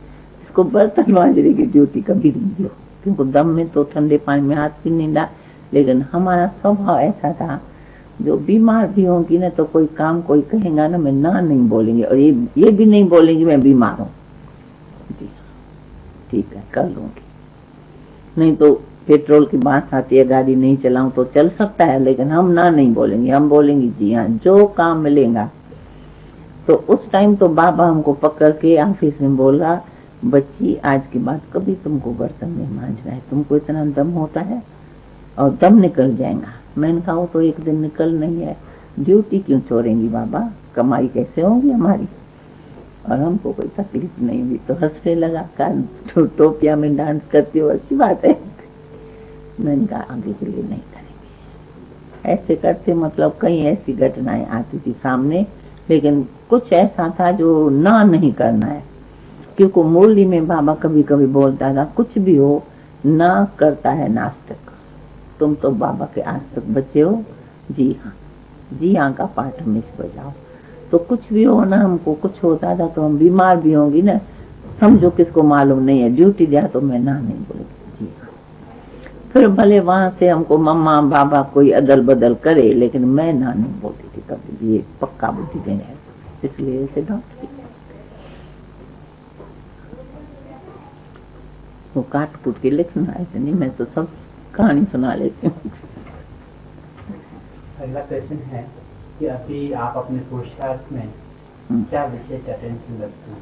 इसको बर्तन मांजने की ड्यूटी कभी नहीं दो, क्योंकि दम में तो ठंडे पानी में हाथ भी नहीं डाल। लेकिन हमारा स्वभाव ऐसा था, जो बीमार भी होंगी ना तो कोई काम कोई कहेगा ना, मैं ना नहीं बोलेंगे और ये भी नहीं बोलेंगे मैं बीमार हूँ, जी ठीक है कर लूंगी। नहीं तो पेट्रोल की बात आती है, गाड़ी नहीं चलाऊं तो चल सकता है, लेकिन हम ना नहीं बोलेंगे, हम बोलेंगे जी हाँ जो काम मिलेगा। तो उस टाइम तो बाबा हमको पकड़ के ऑफिस में बोला बच्ची आज के बाद कभी तुमको बर्तन नहीं मांजना है, तुमको इतना दम होता है और दम निकल जाएगा। मैंने कहा तो एक दिन निकल नहीं है, ड्यूटी क्यों छोड़ेंगी बाबा, कमाई कैसे होगी हमारी। और हमको कोई तकलीफ नहीं हुई तो हंसने लगा। कहा टोपिया में डांस करती हो अच्छी बात है। मैंने कहा आगे के लिए नहीं करेंगे। ऐसे करते मतलब कई ऐसी घटनाएं आती थी सामने, लेकिन कुछ ऐसा था जो ना नहीं करना है। क्योंकि मुरली में बाबा कभी कभी बोलता था कुछ भी हो ना करता है नास्तिक। तुम तो बाबा के आज तक बच्चे हो, जी हाँ जी हाँ का पाठ हमेशा बजाओ। तो कुछ भी हो ना, हमको कुछ होता था तो हम बीमार भी होंगी ना, समझो किसको मालूम नहीं है, ड्यूटी दिया तो मैं ना नहीं बोलेगी, जी हाँ। फिर भले वहां से हमको मम्मा बाबा कोई अदल बदल करे, लेकिन मैं ना नहीं बोलती थी कभी। ये पक्का बुद्धि देने है, इसलिए इसे डॉक्टर वो काट कूट के लिखना ऐसे नहीं, मैं तो सब कहानी सुना लेती हूँ। अगला प्रश्न है कि अभी आप अपने पुरुषार्थ में क्या विशेष अटेंशन रखते हैं?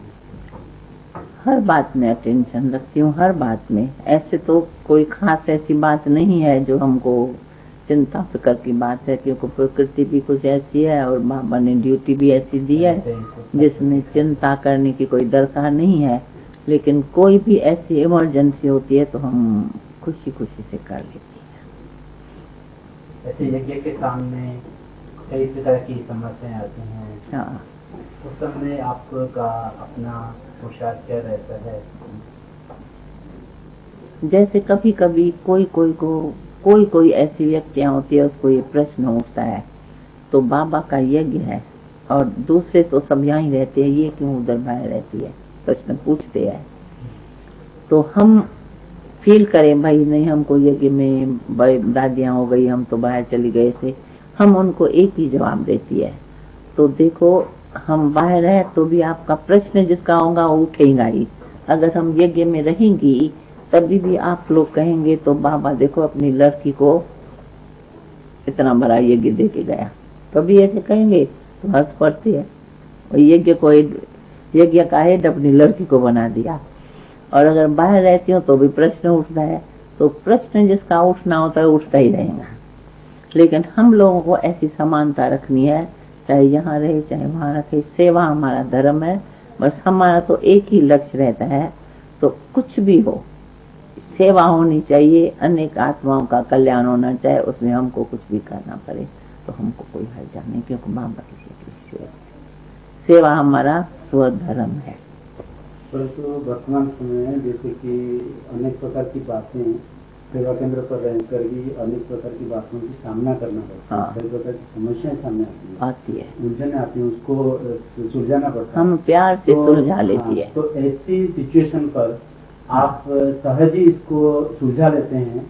हर बात में अटेंशन रखती हूँ, हर बात में। ऐसे तो कोई खास ऐसी बात नहीं है जो हमको चिंता फिक्र की बात है, क्योंकि प्रकृति भी कुछ ऐसी है और बाबा ने ड्यूटी भी ऐसी दी है जिसमें चिंता करने की कोई दरकार नहीं है। लेकिन कोई भी ऐसी इमरजेंसी होती है तो हम खुशी खुशी से कर लेते हैं। ऐसे यज्ञ के सामने कई प्रकार की समस्याएं आती हैं। हाँ, उस समय आपका अपना पुरुषार्थ क्या रहता है? जैसे कभी कभी कोई ऐसी व्यक्तियां होती है, उसको ये प्रश्न उठता है तो बाबा का यज्ञ है और दूसरे तो सब यहाँ रहते हैं, ये क्यों उधर बाहर रहती है, प्रश्न पूछते हैं। तो हम फील करें भाई नहीं, हमको यज्ञ में बड़े दादियां हो गई, हम तो बाहर चली गए थे, हम उनको एक ही जवाब देती है। तो देखो हम बाहर है तो भी आपका प्रश्न जिसका होगा वो उठेगा ही। अगर हम यज्ञ में रहेंगी तभी भी आप लोग कहेंगे तो बाबा देखो अपनी लड़की को इतना बड़ा यज्ञ दे के गया, तभी ऐसे कहेंगे तो हंस पड़ती है। और यज्ञ का हेड अपनी लड़की को बना दिया। और अगर बाहर रहती हो तो भी प्रश्न उठता है, तो प्रश्न जिसका उठना होता है उठता ही रहेगा। लेकिन हम लोगों को ऐसी समानता रखनी है, चाहे यहाँ रहे चाहे वहां रखे, सेवा हमारा धर्म है। बस हमारा तो एक ही लक्ष्य रहता है, तो कुछ भी हो सेवा होनी चाहिए, अनेक आत्माओं का कल्याण होना चाहिए, उसमें हमको कुछ भी करना पड़े तो हमको कोई हर्जा नहीं, क्योंकि बाबा किसी सेवा हमारा स्वधर्म है। परंतु वर्तमान समय में जैसे कि अनेक प्रकार की बातें सेवा केंद्र पर रहकर भी अनेक प्रकार की बातों की सामना करना पड़ता है। कई प्रकार की समस्याएं सामने आती है, उलझने आती है, उसको सुलझाना पड़ता है। हम प्यार से सुलझा लेती है। तो ऐसी सिचुएशन पर आप सहज ही इसको सुलझा लेते हैं।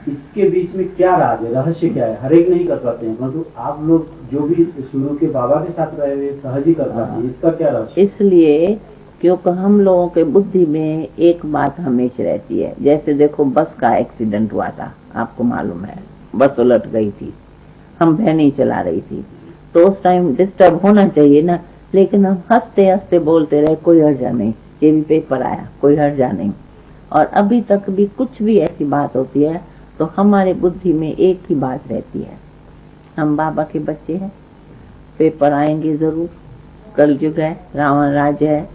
इसके बीच में क्या राज है, रहस्य क्या है? हर एक नहीं कर पाते हैं, परंतु आप लोग जो भी शुरू के बाबा के साथ रहे हुए सहज ही कर पाते हैं, इसका क्या रहस्य? इसलिए क्योंकि हम लोगों के बुद्धि में एक बात हमेशा रहती है। जैसे देखो बस का एक्सीडेंट हुआ था, आपको मालूम है, बस उलट गई थी, हम वैन ही चला रही थी, तो उस टाइम डिस्टर्ब होना चाहिए ना, लेकिन हम हंसते हंसते बोलते रहे कोई हर्जा नहीं, ये भी पेपर आया, कोई हर्जा नहीं। और अभी तक भी कुछ भी ऐसी बात होती है तो हमारे बुद्धि में एक ही बात रहती है, हम बाबा के बच्चे हैं, पेपर आएंगे जरूर, कलयुग है, रावण राज्य है,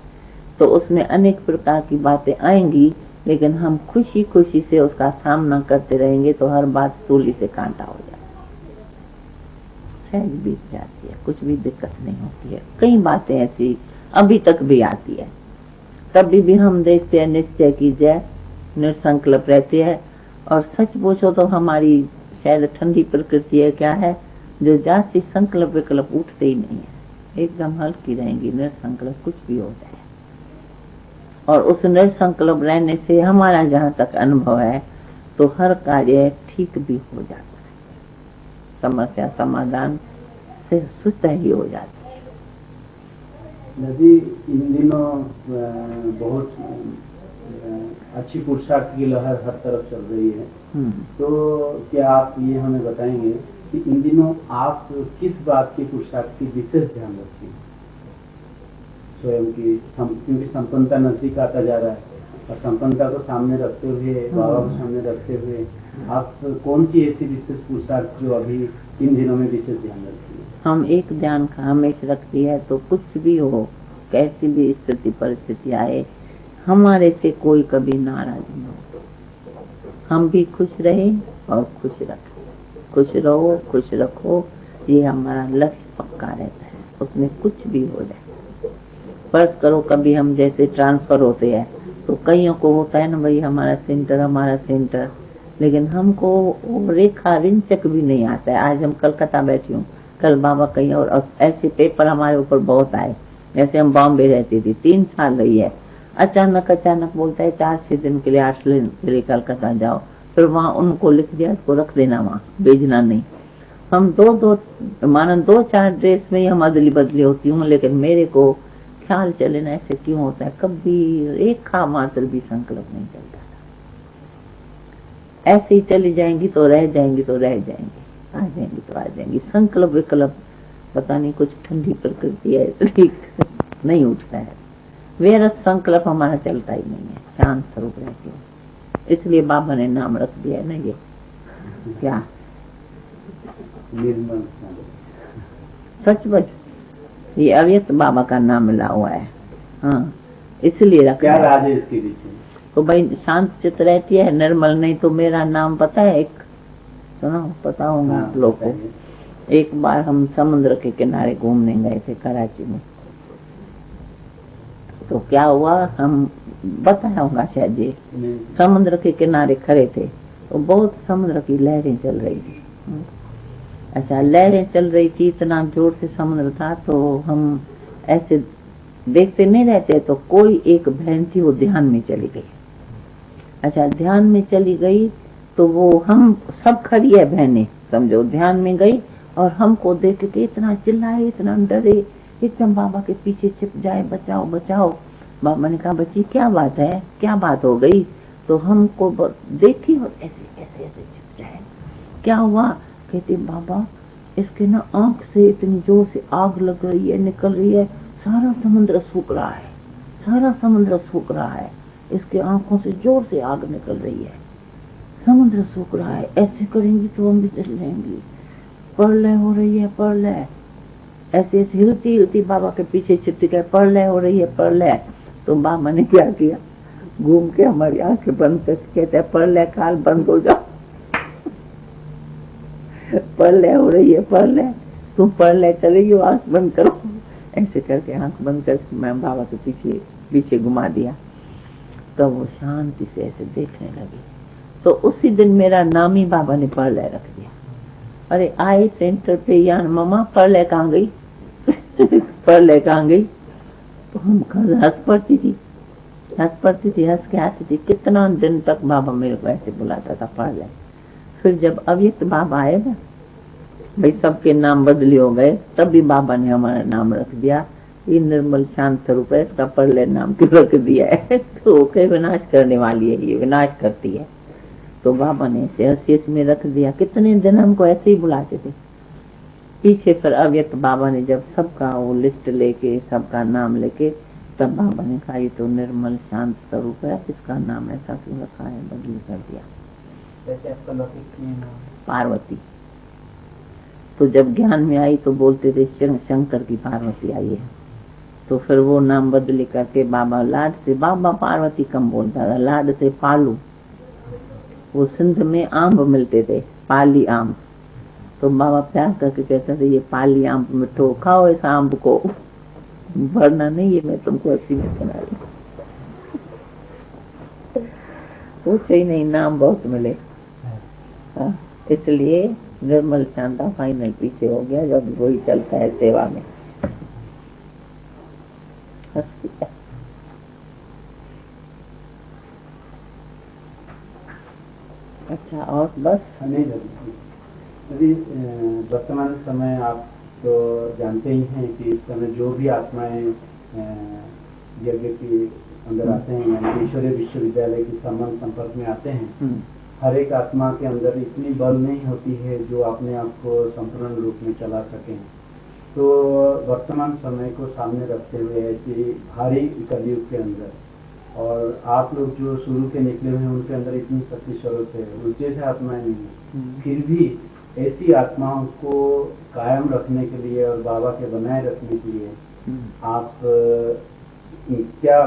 तो उसमें अनेक प्रकार की बातें आएंगी, लेकिन हम खुशी खुशी से उसका सामना करते रहेंगे तो हर बात सूली से कांटा हो जाए, सहज बीत जाती है, कुछ भी दिक्कत नहीं होती है। कई बातें ऐसी अभी तक भी आती है, तभी भी हम देखते हैं निश्चय की जय, निसंकल्प रहते हैं। और सच पूछो तो हमारी शायद ठंडी प्रकृति है, क्या है, जो जाति संकल्प विकल्प उठते ही नहीं है, एकदम हल्की रहेंगी, निसंकल्प कुछ भी हो जाए। और उस निसंकल्प रहने से हमारा जहाँ तक अनुभव है तो हर कार्य ठीक भी हो जाता है, समस्या समाधान से स्वतः ही हो जाती है। नदी इन दिनों बहुत अच्छी पुरुषार्थ की लहर हर तरफ चल रही है, तो क्या आप ये हमें बताएंगे कि इन दिनों आप किस बात की पुरुषार्थ की विशेष ध्यान रखते हैं स्वयं की? क्योंकि संपन्नता नजदीक आता जा रहा है और संपन्नता को सामने रखते हुए, बाबा को सामने रखते हुए आप कौन सी ऐसी विशेष पुरुषार्थ जो अभी इन दिनों में विशेष ध्यान रखती है? हम एक ध्यान का हमेशा रखती है, तो कुछ भी हो कैसी भी स्थिति परिस्थिति आए, हमारे से कोई कभी नाराज न हो। हम भी खुश रहे और खुश रखें। खुश रहो, खुश रखो, ये हमारा लक्ष्य पक्का रहता है। उसमें कुछ भी हो जाए। फर्ज करो कभी हम जैसे ट्रांसफर होते हैं तो कईयों को होता है ना, भाई हमारा सेंटर, लेकिन हमको वो रेखा रिंचक भी नहीं आता है। आज हम कलकत्ता बैठी हूँ, कल बाबा कहीं और ऐसे पेपर हमारे ऊपर बहुत आए। जैसे हम बॉम्बे रहती थी, 3 साल रही है, अचानक बोलता है 4-6 दिन के लिए 8 दिन के लिए कलकत्ता जाओ। फिर वहाँ उनको लिख दिया, इसको रख देना, वहाँ भेजना नहीं। हम 2-4 ड्रेस में ही हम अदली बदली होती हूँ, लेकिन मेरे को ख्याल चले ना ऐसे क्यों होता है, कभी रेखा मात्र भी संकल्प नहीं चलता। ऐसे ही चली जाएंगी तो रह जाएंगी, आ जाएंगी। संकल्प विकल्प पता नहीं, कुछ ठंडी प्रकृति है इसलिए नहीं उठता है। व्यर्थ संकल्प हमारा चलता ही नहीं है, शांत स्वरूप रहते हैं। इसलिए बाबा ने नाम रख दिया है ना, ये क्या निर्मल, सचमुच ये अव्यक्त बाबा का नाम मिला हुआ है। हाँ, इसलिए रखा। क्या राज है इसके पीछे? तो भाई शांत चित्त रहती है, निर्मल। नहीं तो मेरा नाम पता है, एक सुना, पता होगा आप लोग को। एक बार हम समुद्र के किनारे घूमने गए थे कराची में। तो क्या हुआ, हम बताया होगा शायद, ये समुद्र के किनारे खड़े थे तो बहुत समुद्र की लहरें चल रही थी। अच्छा, लहरें चल रही थी, इतना जोर से समुद्र था। तो हम ऐसे देखते नहीं रहते, तो कोई एक बहन थी, वो ध्यान में चली गई। अच्छा, ध्यान में चली गई तो वो हम सब खड़ी है बहनें, समझो ध्यान में गई, और हमको देख के इतना चिल्लाए, इतना डरे, एकदम बाबा के पीछे छिप जाए, बचाओ बचाओ। बाबा ने कहा, बच्ची क्या बात है, क्या बात हो गई? तो हमको देखी और ऐसे छिप जाए। क्या हुआ? कहते, बाबा इसके ना आंख से इतनी जोर से आग लग रही है, निकल रही है, सारा समुद्र सूख रहा है, इसके आंखों से जोर से आग निकल रही है, समुद्र सूख रहा है, ऐसे करेंगी तो हम भी चल जाएंगी, प्रलय हो रही है, प्रलय। ऐसे हिलती बाबा के पीछे छिप गए, प्रलय हो रही है, प्रलय। तो बाबा ने क्या किया, घूम के हमारी आंखें बंद करके कहते हैं, प्रलय काल बंद हो जाओ, प्रलय हो रही है, प्रलय, तुम प्रलय चलेगी, आंख बंद करो। ऐसे करके आंख बंद करके मैं बाबा के पीछे घुमा दिया। तब वो शांति से ऐसे देखने लगी। तो उसी दिन मेरा नाम ही बाबा ने प्रलय रख दिया। अरे आए सेंटर पे, यान मम्मा प्रलय कहाँ गई प्रलय कहाँ गई? तो हम हंस पड़ती थी, हंस के आती थी। कितना दिन तक बाबा मेरे को ऐसे बुलाता था, प्रलय। फिर जब अव्यक्त बाबा आए ना, भाई सबके नाम बदली हो गए, तब भी बाबा ने हमारा नाम रख दिया, ये निर्मल शांत स्वरूप है, इसका प्रलय नाम क्यों रख दिया है? तो के विनाश करने वाली है, ये विनाश करती है। तो बाबा ने ऐसे हंसी में रख दिया। कितने दिन हमको ऐसे ही बुलाते थे। पीछे फिर अव्यक्त बाबा ने जब सबका वो लिस्ट लेके, सबका नाम लेके, तब बाबा ने कहा, ये तो निर्मल शांत स्वरूप है, इसका नाम ऐसा क्यों रखा है, बदली कर दिया। पार्वती। तो जब ज्ञान में आई तो बोलते थे शंकर की पार्वती आई है। तो फिर वो नाम बदली करके बाबा लाड से, बाबा पार्वती कम बोलता था, लाड से पालू। वो सिंध में आम मिलते थे, पाली आम। तो बाबा प्यार करके कहते थे, ये पाली आम मिठो, खाओ इस आम को, भरना नहीं है, मैं तुमको ऐसी में सुना रही। पूछो ही नहीं, नाम बहुत मिले। इसलिए निर्मल शांता फाइनल पीछे हो गया, जब वही चलता है सेवा में। अच्छा, और बस नहीं, अभी वर्तमान समय आप तो जानते ही हैं कि इस समय जो भी आत्माएं यज्ञ के अंदर आते हैं, यानी ईश्वरीय विश्वविद्यालय के संपर्क में आते हैं, हर एक आत्मा के अंदर इतनी बल नहीं होती है जो अपने आप को संपूर्ण रूप में चला सके। तो वर्तमान समय को सामने रखते हुए ऐसी भारी कलयुग के अंदर, और आप लोग जो शुरू के निकले हुए हैं उनके अंदर इतनी शक्ति स्वरूप है, उनके से आत्माएं नहीं है, फिर भी ऐसी आत्माओं को कायम रखने के लिए और बाबा के बनाए रखने के लिए आप क्या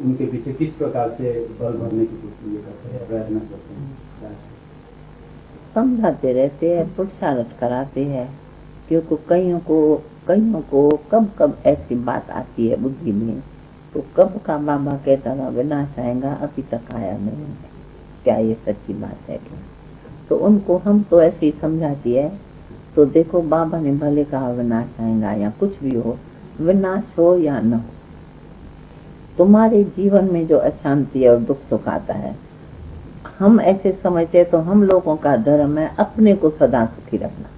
उनके पीछे किस प्रकार से बल भरने की कोशिश करते हैं, प्रयत्न करते हैं? समझाते रहते हैं, पुरुषार्थ कराते हैं, क्योंकि कईयों को कब कब ऐसी बात आती है बुद्धि में, तो कब का बाबा कहता था विनाश आएगा, अभी तक आया नहीं है, क्या ये सच्ची बात है क्या? तो उनको हम तो ऐसे ही समझाती है। तो देखो बाबा ने भले कहा विनाश आएगा या कुछ भी हो, विनाश हो या न हो, तुम्हारे जीवन में जो अशांति और दुख सुख आता है, हम ऐसे समझते तो हम लोगों का धर्म है अपने को सदा सुखी रखना।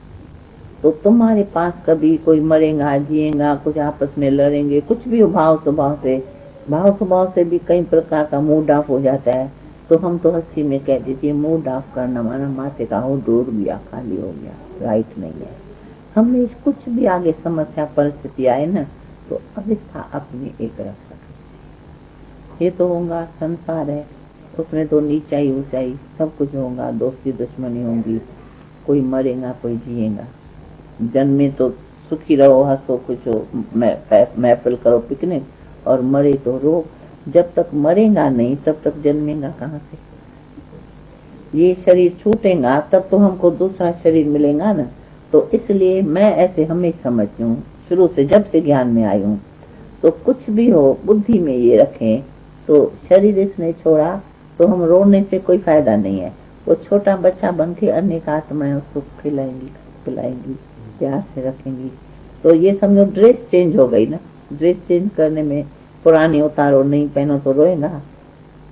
तो तुम्हारे पास कभी कोई मरेगा जिएगा, कुछ आपस में लड़ेंगे, कुछ भी भाव स्वभाव से भी कई प्रकार का मूड ऑफ हो जाता है। तो हम तो हंसी में कह देते मूड ऑफ करना माना माथे का हो दूर गया, खाली हो गया, राइट नहीं है। हमने कुछ भी आगे समस्या परिस्थिति आए ना, तो अवस्था अपनी एक रख सकते। ये तो होगा, संसार है, उसमें तो नीचाई ऊंचाई सब कुछ होगा, दोस्ती दुश्मनी होगी, कोई मरेगा कोई जिएगा। जन्मे तो सुखी रहो, हंसो खुशो, महफिल करो पिकनिक, और मरे तो रो। जब तक मरेगा नहीं तब तक जन्मेगा कहाँ से? ये शरीर छूटेगा तब तो हमको दूसरा शरीर मिलेगा ना। तो इसलिए मैं ऐसे हमेशा समझती हूँ, शुरू से जब से ज्ञान में आई हूँ, तो कुछ भी हो बुद्धि में ये रखें। तो शरीर इसने छोड़ा तो हम रोने से कोई फायदा नहीं है। वो छोटा बच्चा बन के अनेक आत्माएं उसको खिलाएंगी पिलाएंगी, प्यार से रखेंगी। तो ये समझो ड्रेस चेंज हो गई ना, ड्रेस चेंज करने में पुरानी उतारो नहीं पहनो तो रोएगा,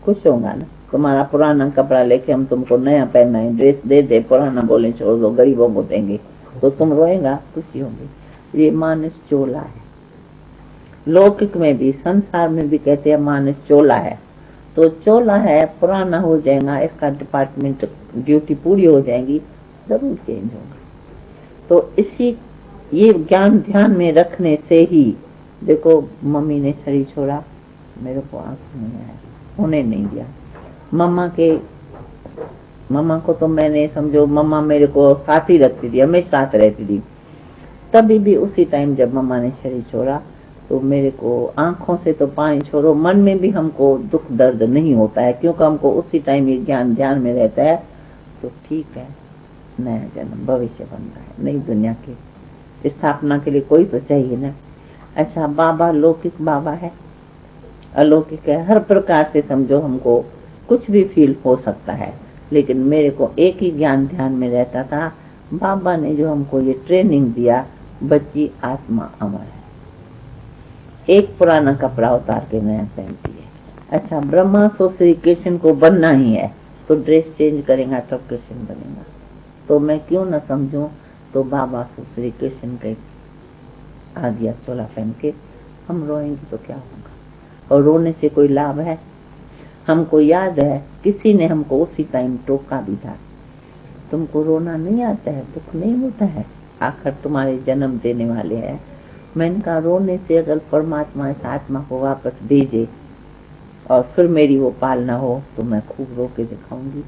खुश होगा ना। तुम्हारा पुराना कपड़ा लेके हम तुमको नया पहनना है, ड्रेस दे दे, पुराना बोले छोड़ दो, गरीबों को देंगे, तो तुम रोएगा, खुशी होगी। ये मानस चोला है। लौकिक में भी संसार में भी कहते हैं मानस चोला है। तो चोला है, पुराना हो जाएगा, इसका डिपार्टमेंट ड्यूटी पूरी हो जाएगी, जरूर चेंज होगा। तो इसी ये ज्ञान ध्यान में रखने से ही, देखो मम्मी ने शरीर छोड़ा, मेरे को आंख नहीं आया, होने नहीं दिया। मम्मा को तो मैंने समझो, मम्मा मेरे को साथ ही रखती थी, हमेशा साथ रहती थी। तभी भी उसी टाइम जब मम्मा ने शरीर छोड़ा तो मेरे को आंखों से तो पानी छोड़ो, मन में भी हमको दुख दर्द नहीं होता है, क्योंकि हमको उसी टाइम ये ज्ञान ध्यान में रहता है। तो ठीक है, नया जन्म भविष्य बन रहा है, नई दुनिया की स्थापना के लिए कोई तो चाहिए ना। अच्छा, बाबा लौकिक बाबा है, अलौकिक है, हर प्रकार से समझो हमको कुछ भी फील हो सकता है। लेकिन मेरे को एक ही ज्ञान ध्यान में रहता था, बाबा ने जो हमको ये ट्रेनिंग दिया, बच्ची आत्मा अमर है, एक पुराना कपड़ा उतार के नया पहनती है। अच्छा, ब्रह्मा तो श्री कृष्ण को बनना ही है, तो ड्रेस चेंज करेगा तब कृष्ण बनेगा। तो मैं क्यों न समझूं, तो बाबा तो श्री कृष्ण के आ गया चोला पहन के, हम रोएंगे तो क्या होगा? और रोने से कोई लाभ है? हमको याद है किसी ने हमको उसी टाइम टोका भी था, तुमको रोना नहीं आता है, दुख नहीं होता है, आखिर तुम्हारे जन्म देने वाले हैं। मैंने कहा रोने से अगर परमात्मा इस आत्मा को वापस भेजे और फिर मेरी वो पालना हो तो मैं खूब रो के दिखाऊंगी,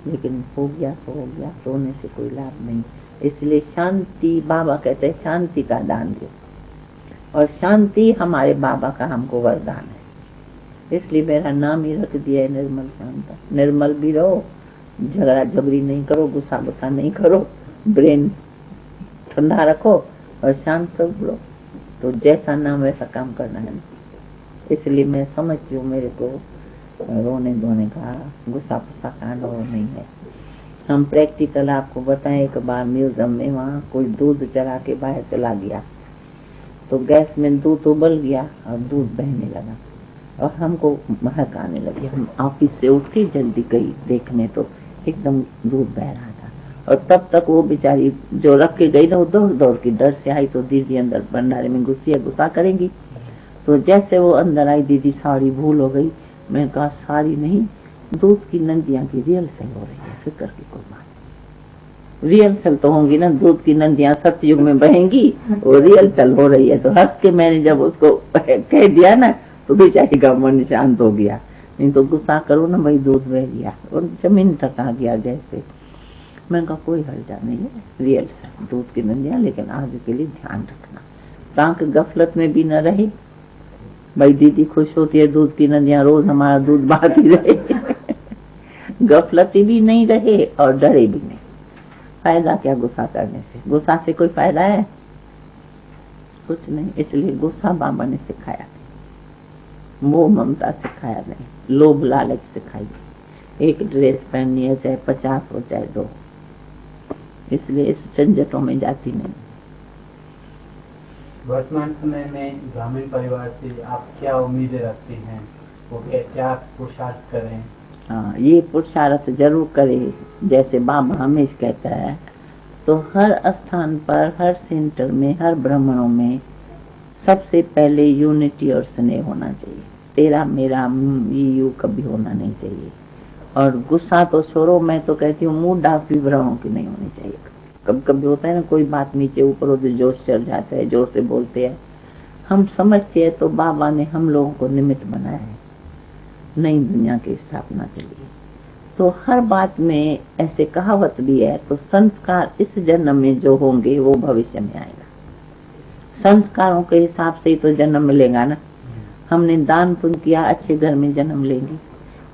लेकिन हो गया तो हो गया, रोने से कोई लाभ नहीं। इसलिए शांति, बाबा कहते हैं शांति का दान दो, और शांति हमारे बाबा का हमको वरदान है। इसलिए मेरा नाम ही रख दिया है निर्मल शांता। निर्मल भी रहो, झगड़ा झगड़ी नहीं करो, गुस्सा गुस्सा नहीं करो, ब्रेन ठंडा रखो और शांत रहो। तो जैसा नाम वैसा काम करना है। इसलिए मैं समझती हूँ मेरे को रोने धोने का, गुस्सा गुस्सा का अनुभव नहीं है। हम प्रैक्टिकल आपको बताएं, एक बार म्यूजियम में वहाँ कोई दूध चला के बाहर चला गया, तो गैस में दूध उबल गया और दूध बहने लगा और हमको महक आने लगी। हम ऑफिस से उठ के जल्दी गई देखने, तो एकदम दूध बह रहा था। और तब तक वो बेचारी जो रख के गई ना, वो दौड़ दौड़ के डर से आई, तो दीदी अंदर भंडारे में घुसी है, गुस्सा करेंगी। तो जैसे वो अंदर आई, दीदी सारी भूल हो गई। मैंने कहा सारी नहीं, दूध की नंदियां की रिहर्सल हो रही है, फिक्र की कोई बात नहीं। रिहर्सल तो होंगी ना, दूध की नंदियां सतयुग में बहेंगी, वो रिहर्सल हो रही है। तो हंस के मैंने जब उसको कह दिया ना, तो बेचारी का मन शांत हो गया। नहीं तो गुस्सा करो ना भाई, दूध बह गया और जमीन तक आ गया जैसे। मैंने कहा कोई हर्जा नहीं है, रियल है दूध की नदियाँ, लेकिन आगे के लिए ध्यान रखना ताकि गफलत में भी न रहे। भाई दीदी खुश होती है दूध की नदियाँ रोज हमारा दूध बहाती रहे गफलती भी नहीं रहे और डरे भी नहीं। फायदा क्या गुस्सा करने से? गुस्सा से कोई फायदा है? कुछ नहीं। इसलिए गुस्सा बाबा ने सिखाया नहीं, मोह ममता सिखाया नहीं, लोभ लालच सिखाई। एक ड्रेस पहननी है चाहे 50 हो चाहे 2, इसलिए इस झंझटों में जाती नहीं। वर्तमान समय में ग्रामीण परिवार से आप क्या उम्मीदें रखती हैं? वो क्या पुरुषार्थ करें? हाँ, ये पुरुषार्थ जरूर करे। जैसे बाबा हमेशा कहता है, तो हर स्थान पर, हर सेंटर में, हर ब्राह्मणों में सबसे पहले यूनिटी और स्नेह होना चाहिए। तेरा मेरा यू कभी होना नहीं चाहिए। और गुस्सा तो छोड़ो, मैं तो कहती हूँ मुंह डाफी ब्राह्मणों की नहीं होनी चाहिए। कभी कभी होता है ना, कोई बात नीचे ऊपर हो तो जोश चढ़ जाता है, जोर से बोलते हैं। हम समझते हैं तो बाबा ने हम लोगों को निमित्त बनाया है नई दुनिया की स्थापना के लिए। तो हर बात में ऐसे कहावत भी है, तो संस्कार इस जन्म में जो होंगे वो भविष्य में आएगा। संस्कारों के हिसाब से ही तो जन्म मिलेगा ना। हमने दान पुण्य किया, अच्छे घर में जन्म लेंगे।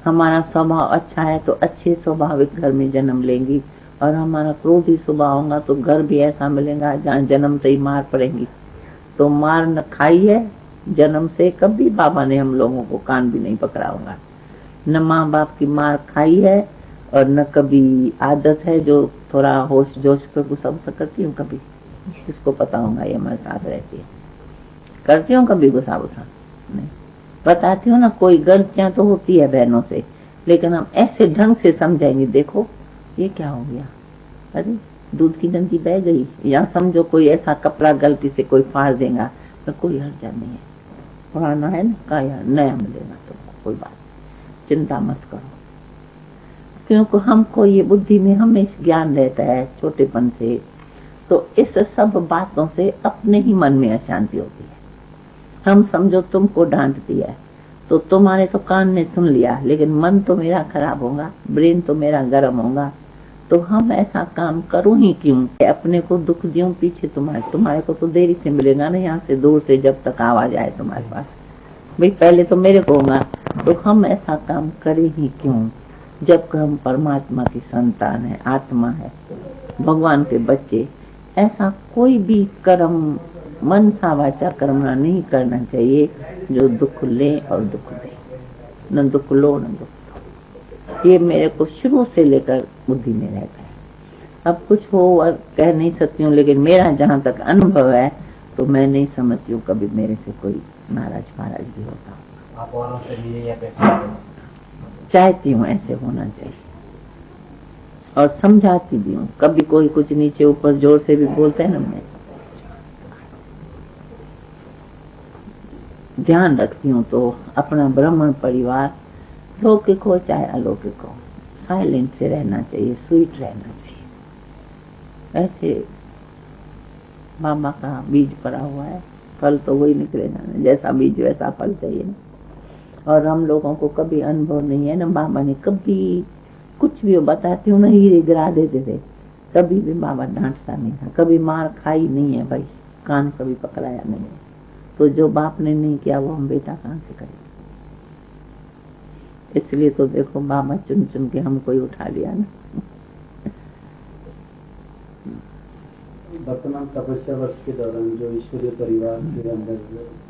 हमारा स्वभाव अच्छा है तो अच्छे स्वाभाविक घर में जन्म लेंगी। और हमारा क्रोधी स्वभाव होगा तो घर भी ऐसा मिलेगा जहाँ जन्म से ही मार पड़ेगी। तो मार न खाई है जन्म से, कभी बाबा ने हम लोगों को कान भी नहीं पकड़ा होगा। न माँ बाप की मार खाई है और न कभी आदत है जो थोड़ा होश जोश पे गुस्सा करती हूँ। कभी किसको पता होगा ये हमारे साथ रहती है, करती हूँ कभी गुस्सा नहीं। बताती हूँ ना, कोई गलतियां तो होती है बहनों से, लेकिन हम ऐसे ढंग से समझाएंगे, देखो ये क्या हो गया, अरे दूध की नदी बह गई, या समझो कोई ऐसा कपड़ा गलती से कोई फाड़ देगा तो कोई हर्जा नहीं है, पुराना है ना का यार नया मिलेगा तुमको, कोई बात चिंता मत करो। क्योंकि हमको ये बुद्धि में हमेशा ज्ञान रहता है छोटेपन से, तो इस सब बातों से अपने ही मन में अशांति होती है। हम समझो तुमको डांट दिया तो तुम्हारे तो कान ने सुन लिया, लेकिन मन तो मेरा खराब होगा, ब्रेन तो मेरा गर्म होगा। तो हम ऐसा काम करूं ही क्यों, अपने को दुख दूं पीछे तुम्हारे को तो देरी से मिलेगा ना, यहाँ से दूर से जब तक आवाज आए तुम्हारे पास, भाई पहले तो मेरे को होगा। तो हम ऐसा काम करें ही क्यों, जब हम परमात्मा की संतान है, आत्मा है, भगवान के बच्चे। ऐसा कोई भी कर्म मन सा वाचा कर्मणा नहीं करना चाहिए जो दुख ले और दुख दे, न दुख लो न दुख दो। ये मेरे को शुरू से लेकर बुद्धि में रहता है। अब कुछ हो और कह नहीं सकती हूँ, लेकिन मेरा जहाँ तक अनुभव है तो मैं नहीं समझती हूँ कभी मेरे से कोई नाराज भी होता। आप औरों से भी यही अपेक्षा चाहती हूँ ऐसे होना चाहिए और समझाती भी हूँ। कभी कोई कुछ नीचे ऊपर जोर से भी बोलते हैं ना, मैं ध्यान रखती हूँ। तो अपना ब्राह्मण परिवार लौकिक हो चाहे अलौकिक हो, साइलेंट से रहना चाहिए, स्वीट रहना चाहिए। ऐसे बाबा का बीज पड़ा हुआ है, फल तो वही निकलेगा ना, जैसा बीज वैसा फल चाहिए ना। और हम लोगों को कभी अनुभव नहीं है ना, बाबा ने कभी कुछ भी बताती हूँ ना, हीरे गिरा देते थे, कभी भी बाबा डांटता नहीं था, कभी मार खाई नहीं है भाई, कान कभी पकड़ाया नहीं है। तो जो बाप ने नहीं किया वो हम बेटा कहाँ से करें। इसलिए तो देखो बाबा चुन चुन के हमको ही उठा लिया ना। वर्तमान तपस्या वर्ष के दौरान जो ईश्वरीय परिवार के अंदर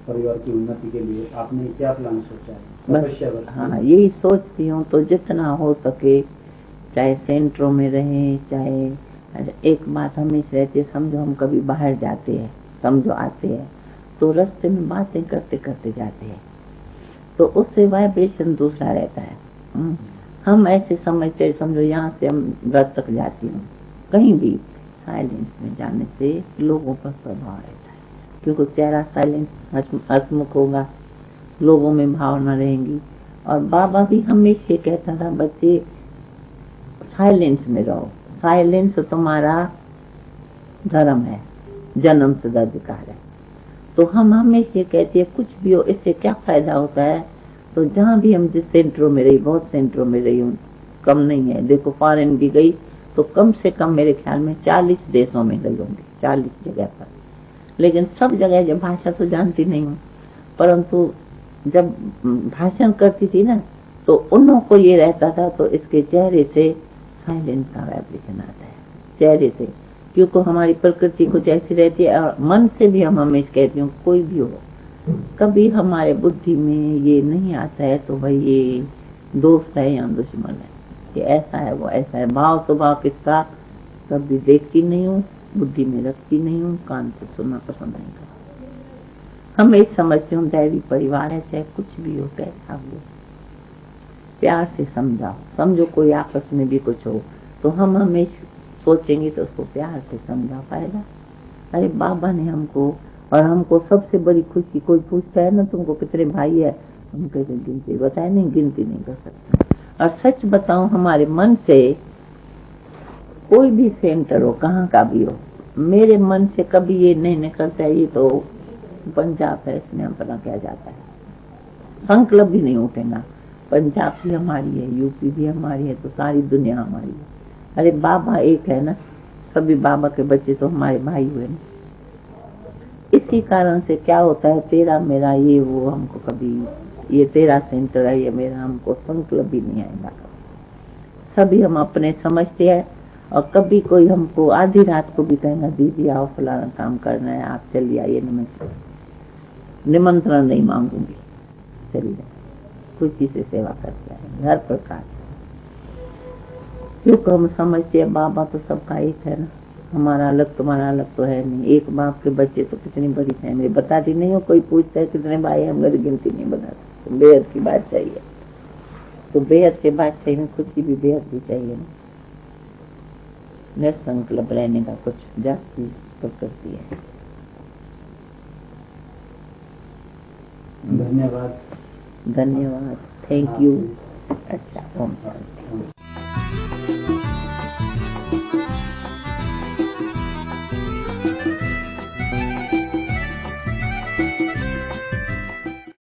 परिवार की उन्नति के लिए आपने क्या प्लान सोचा है तपस्या वर्ष? हाँ, यही सोचती हूँ। तो जितना हो सके, चाहे सेंटरों में रहे, चाहे एक बात हमेशा रहती है, समझो हम कभी बाहर जाते हैं, समझो आते हैं तो रास्ते में बातें करते करते जाते हैं, तो उससे वाइब्रेशन दूसरा रहता है। हम ऐसे समझते, समझो यहाँ से हम घर तक जाती हूँ, कहीं भी साइलेंस में जाने से लोगों पर प्रभाव रहता है, क्योंकि चेहरा साइलेंस हसमुख होगा, लोगों में भावना रहेंगी। और बाबा भी हमेशा कहता था, बच्चे साइलेंस में रहो, साइलेंस तुम्हारा धर्म है, जन्म से अधिकार है। तो हम हमेशा कहते हैं कुछ भी हो इससे क्या फायदा होता है। तो जहाँ भी हम जिस सेंटरों में रही, बहुत सेंटरों में रही हूँ, कम नहीं है। देखो फॉरेन भी गई तो कम से कम मेरे ख्याल में 40 देशों में गई होंगी, 40 जगह पर। लेकिन सब जगह जब भाषा तो जानती नहीं हूँ, परंतु जब भाषण करती थी ना तो उन लोगों को ये रहता था, तो इसके चेहरे से साइलेंस का वाइब्रेशन आता है, चेहरे से, क्योंकि हमारी प्रकृति कुछ ऐसी रहती है। और मन से भी हम हमेशा कहती हूँ, कोई भी हो, कभी हमारे बुद्धि में ये नहीं आता है तो भाई ये दोस्त है या दुश्मन है, ये ऐसा है वो ऐसा है। भाव स्वभाव किसका कभी देखती नहीं हूँ, बुद्धि में रखती नहीं हूँ, कान से सुनना पसंद नहीं करती। हमेशा समझती हूँ दैवी परिवार है, चाहे कुछ भी हो, कैसा हो, प्यार से समझाओ। समझो कोई आपस में भी कुछ हो तो हम हमेशा सोचेंगे तो उसको प्यार से समझा पाएगा। अरे बाबा ने हमको, और हमको सबसे बड़ी खुशी, कोई पूछता है ना तुमको कितने भाई है, हम कहते गिनती बताए नहीं, गिनती नहीं कर सकते। और सच बताऊं, हमारे मन से कोई भी सेंटर हो, कहाँ का भी हो, मेरे मन से कभी ये नहीं निकलता है ये तो पंजाब है, इसमें अपना क्या जाता है, संकल्प भी नहीं उठेगा। पंजाब भी हमारी है, यूपी भी हमारी है, तो सारी दुनिया हमारी है। अरे बाबा एक है ना, सभी बाबा के बच्चे तो हमारे भाई हुए ना। इसी कारण से क्या होता है, तेरा मेरा ये वो, हमको कभी ये तेरा सेंटर है ये मेरा, हमको संकल्प भी नहीं आएगा। सभी हम अपने समझते हैं। और कभी कोई हमको आधी रात को भी कहेगा दीदी आओ फलाना काम करना है, आप चलिए आइए, निमंत्रण नहीं मांगूंगी, चलिए खुशी से सेवा करते हैं हर प्रकार। क्योंकि हम समझते हैं बाबा तो सबका एक है ना, हमारा अलग तुम्हारा अलग तो है नहीं। एक बाप के बच्चे तो कितनी बड़ी फैमिली, बताती नहीं हो, कोई पूछता है कितने भाई, हम लोग गिनती नहीं बताते। तो बेहद की बात चाहिए, तो बेहद के बात चाहिए, खुशी भी बेहद भी चाहिए ना, निसंकल्प रहने का कुछ जाती प्रकृति है। धन्यवाद। धन्यवाद, थैंक यू। अच्छा, ओम शांति।